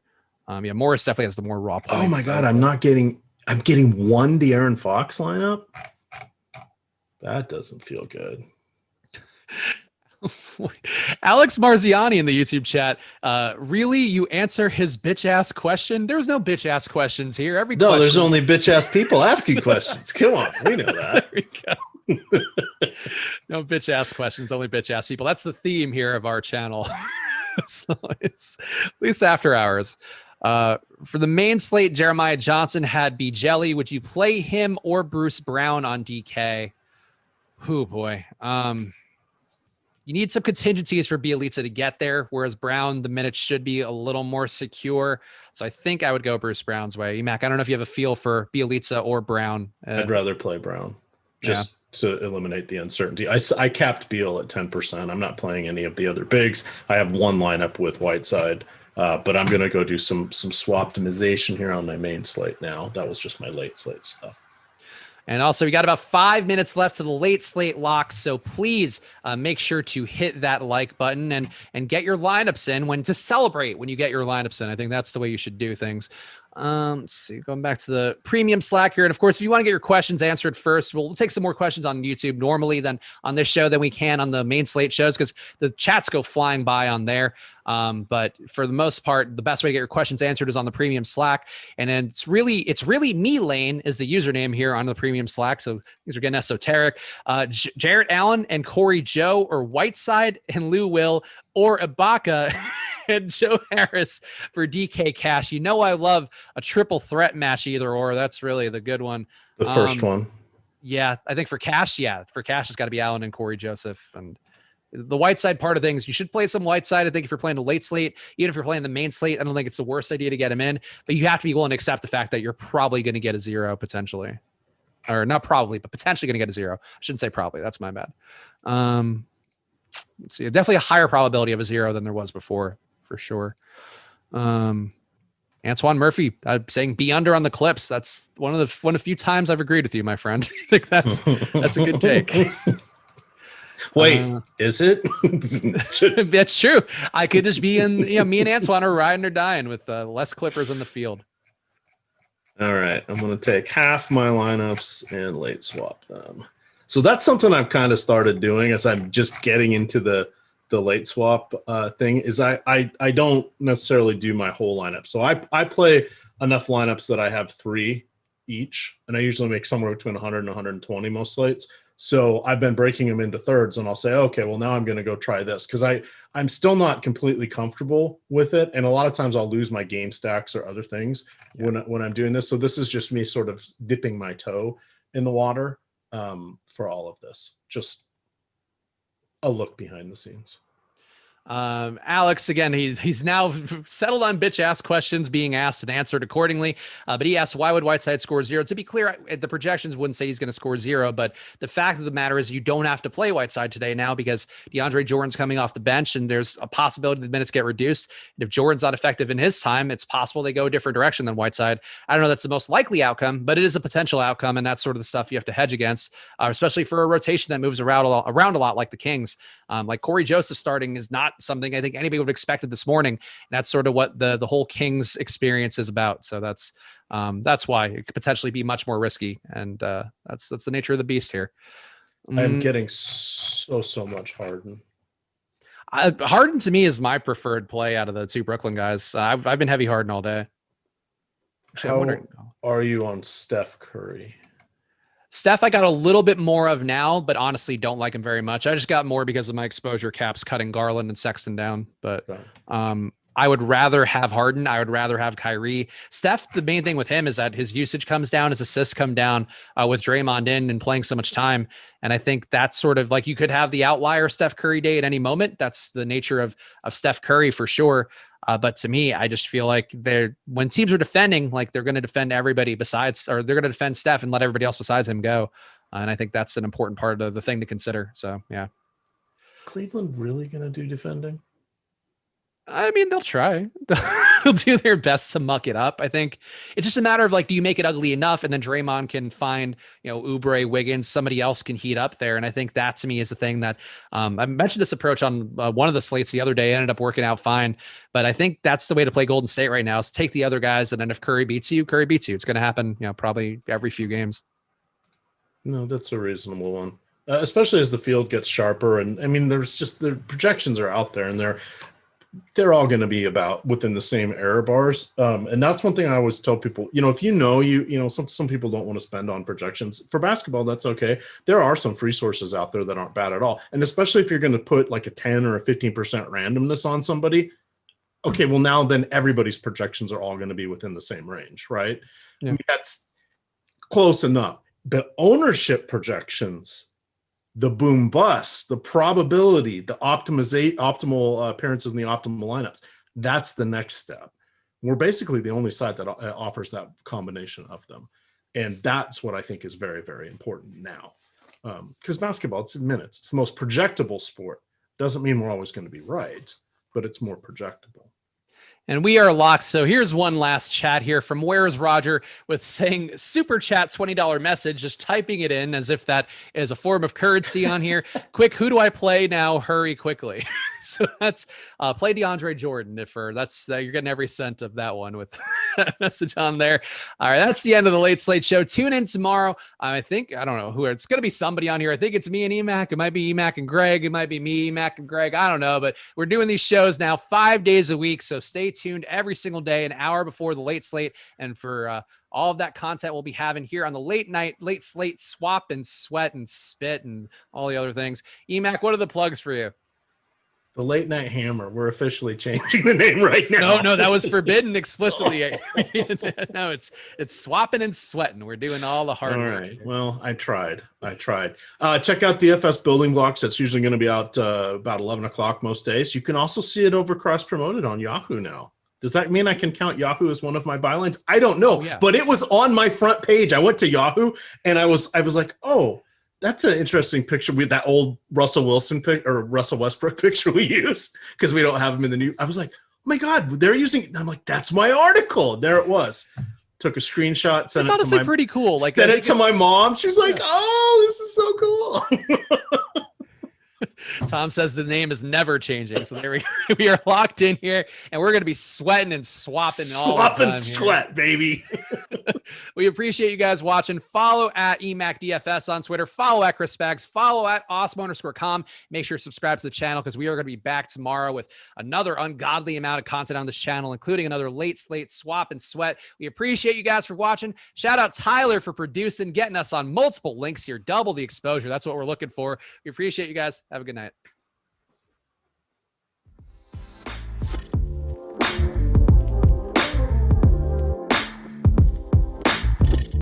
yeah, Morris definitely has the more raw points. Oh my God, I'm getting one De'Aaron Fox lineup. That doesn't feel good. Alex Marziani in the YouTube chat. Really, you answer his bitch ass question? There's no bitch ass questions here. There's only bitch ass people asking questions. Come on, we know that. There we go. No bitch ass questions, only bitch ass people. That's the theme here of our channel. So it's at least after hours. For the main slate, Jeremiah Johnson had B Jelly. Would you play him or Bruce Brown on DK? Oh boy. You need some contingencies for Bielitsa to get there, whereas Brown, the minutes should be a little more secure. So I think I would go Bruce Brown's way. EMac, I don't know if you have a feel for Bielitsa or Brown. I'd rather play Brown just to eliminate the uncertainty. I capped Beal at 10%. I'm not playing any of the other bigs. I have one lineup with Whiteside, but I'm going to go do some swap optimization here on my main slate now. That was just my late slate stuff. And also, we got about 5 minutes left to the late slate locks, so please make sure to hit that like button and get your lineups in to celebrate when you get your lineups in. I think that's the way you should do things. Let's see, going back to the premium Slack here. And of course, if you want to get your questions answered first, we'll take some more questions on YouTube normally than on this show than we can on the main slate shows because the chats go flying by on there. But for the most part, the best way to get your questions answered is on the premium Slack. And then it's really me lane is the username here on the premium Slack. So these are getting esoteric. Jarrett Allen and Corey Joe, or Whiteside and Lou Will, or Ibaka and Joe Harris for DK Cash. You know I love a triple threat match either or. That's really the good one. The first one. Yeah, I think for Cash, it's got to be Allen and Corey Joseph. And the Whiteside part of things, you should play some Whiteside. I think if you're playing the late slate, even if you're playing the main slate, I don't think it's the worst idea to get him in. But you have to be willing to accept the fact that you're probably going to get a 0 potentially. Or not probably, but potentially going to get a 0. I shouldn't say probably. That's my bad. Let's see. Definitely a higher probability of a 0 than there was before, for sure. Antoine Murphy saying be under on the Clips. That's one of the few times I've agreed with you, my friend. I think that's a good take. Wait, is it? That's true. I could just be in, me and Antoine are riding or dying with less Clippers in the field. All right. I'm going to take half my lineups and late swap them. So that's something I've kind of started doing as I'm just getting into the late swap thing is I don't necessarily do my whole lineup. So I play enough lineups that I have 3 each, and I usually make somewhere between 100 and 120 most slates. So I've been breaking them into thirds, and I'll say, okay, well, now I'm going to go try this because I'm still not completely comfortable with it. And a lot of times I'll lose my game stacks or other things when I'm doing this. So this is just me sort of dipping my toe in the water for all of this. Just a look behind the scenes. Alex, again, he's now settled on bitch ass questions being asked and answered accordingly. But he asked, why would Whiteside score 0? To be clear, the projections wouldn't say he's going to score 0, but the fact of the matter is you don't have to play Whiteside today now because DeAndre Jordan's coming off the bench and there's a possibility the minutes get reduced. And if Jordan's not effective in his time, it's possible they go a different direction than Whiteside. I don't know that's the most likely outcome, but it is a potential outcome. And that's sort of the stuff you have to hedge against, especially for a rotation that moves around a lot like the Kings. Like Corey Joseph starting is not something I think anybody would have expected this morning. And that's sort of what the whole Kings experience is about. So that's why it could potentially be much more risky. And that's the nature of the beast here. I'm getting so much Harden. Harden to me is my preferred play out of the 2 Brooklyn guys. I've been heavy Harden all day. Actually, how are you on Steph Curry? Steph, I got a little bit more of now, but honestly don't like him very much. I just got more because of my exposure caps cutting Garland and Sexton down. But I would rather have Harden. I would rather have Kyrie. Steph, the main thing with him is that his usage comes down, his assists come down with Draymond in and playing so much time. And I think that's sort of like you could have the outlier Steph Curry day at any moment. That's the nature of Steph Curry for sure. But to me, I just feel like when teams are defending, like they're going to defend everybody besides, or they're going to defend Steph and let everybody else besides him go. And I think that's an important part of the thing to consider. So, yeah. Cleveland really going to do defending? I mean, they'll try. They'll do their best to muck it up. I think it's just a matter of like, do you make it ugly enough? And then Draymond can find, Oubre, Wiggins, somebody else can heat up there. And I think that to me is the thing that I mentioned this approach on one of the slates the other day. It ended up working out fine. But I think that's the way to play Golden State right now is take the other guys. And then if Curry beats you, Curry beats you. It's going to happen, probably every few games. No, that's a reasonable one. especially as the field gets sharper. And I mean, there's just the projections are out there, and they're all going to be about within the same error bars. And that's one thing I always tell people, if some people don't want to spend on projections for basketball, that's okay. There are some free sources out there that aren't bad at all. And especially if you're going to put like a 10 or a 15% randomness on somebody, okay, well now then everybody's projections are all going to be within the same range, right? Yeah. I mean, that's close enough. The ownership projections, the boom bust, the probability, the optimal appearances in the optimal lineups, that's the next step. We're basically the only site that offers that combination of them. And that's what I think is very, very important now. Because basketball, it's in minutes. It's the most projectable sport. Doesn't mean we're always going to be right, but it's more projectable. And we are locked. So here's one last chat here from Where's Roger with saying super chat $20 message, just typing it in as if that is a form of currency on here. Quick, who do I play now? Hurry quickly. So that's play DeAndre Jordan. That's you're getting every cent of that one with that message on there. All right, that's the end of the Late Slate Show. Tune in tomorrow. I don't know who it's going to be. Somebody on here. I think it's me and EMac. It might be EMac and Greg. It might be me, EMac and Greg. I don't know, but we're doing these shows now 5 days a week. So stay tuned every single day, an hour before the Late Slate, and for all of that content we'll be having here on the Late Slate Swap and Sweat and Spit and all the other things. EMac, what are the plugs for you? The Late Night Hammer. We're officially changing the name right now. No, that was forbidden explicitly. No, it's swapping and sweating. We're doing all the hard work. All right. Well, I tried. Check out DFS Building Blocks. It's usually going to be out about 11 o'clock most days. You can also see it over cross-promoted on Yahoo now. Does that mean I can count Yahoo as one of my bylines? I don't know, but it was on my front page. I went to Yahoo and I was like, oh, that's an interesting picture with that old Russell Wilson pic or Russell Westbrook picture we used because we don't have him in the new. I was like, oh my God, they're using. I'm like, that's my article. There it was. Took a screenshot. Sent it's it honestly to my, pretty cool. Like sent it to my mom. She's like, oh, this is so cool. Tom says the name is never changing. So there we are locked in here, and we're going to be sweating and swapping all the time. Swap and sweat, baby. We appreciate you guys watching. Follow at EMac DFS on Twitter. Follow at Chris Spags. Follow at Awesemo_com. Make sure to subscribe to the channel because we are going to be back tomorrow with another ungodly amount of content on this channel, including another Late Slate Swap and Sweat. We appreciate you guys for watching. Shout out Tyler for producing, getting us on multiple links here. Double the exposure. That's what we're looking for. We appreciate you guys. Have a good night.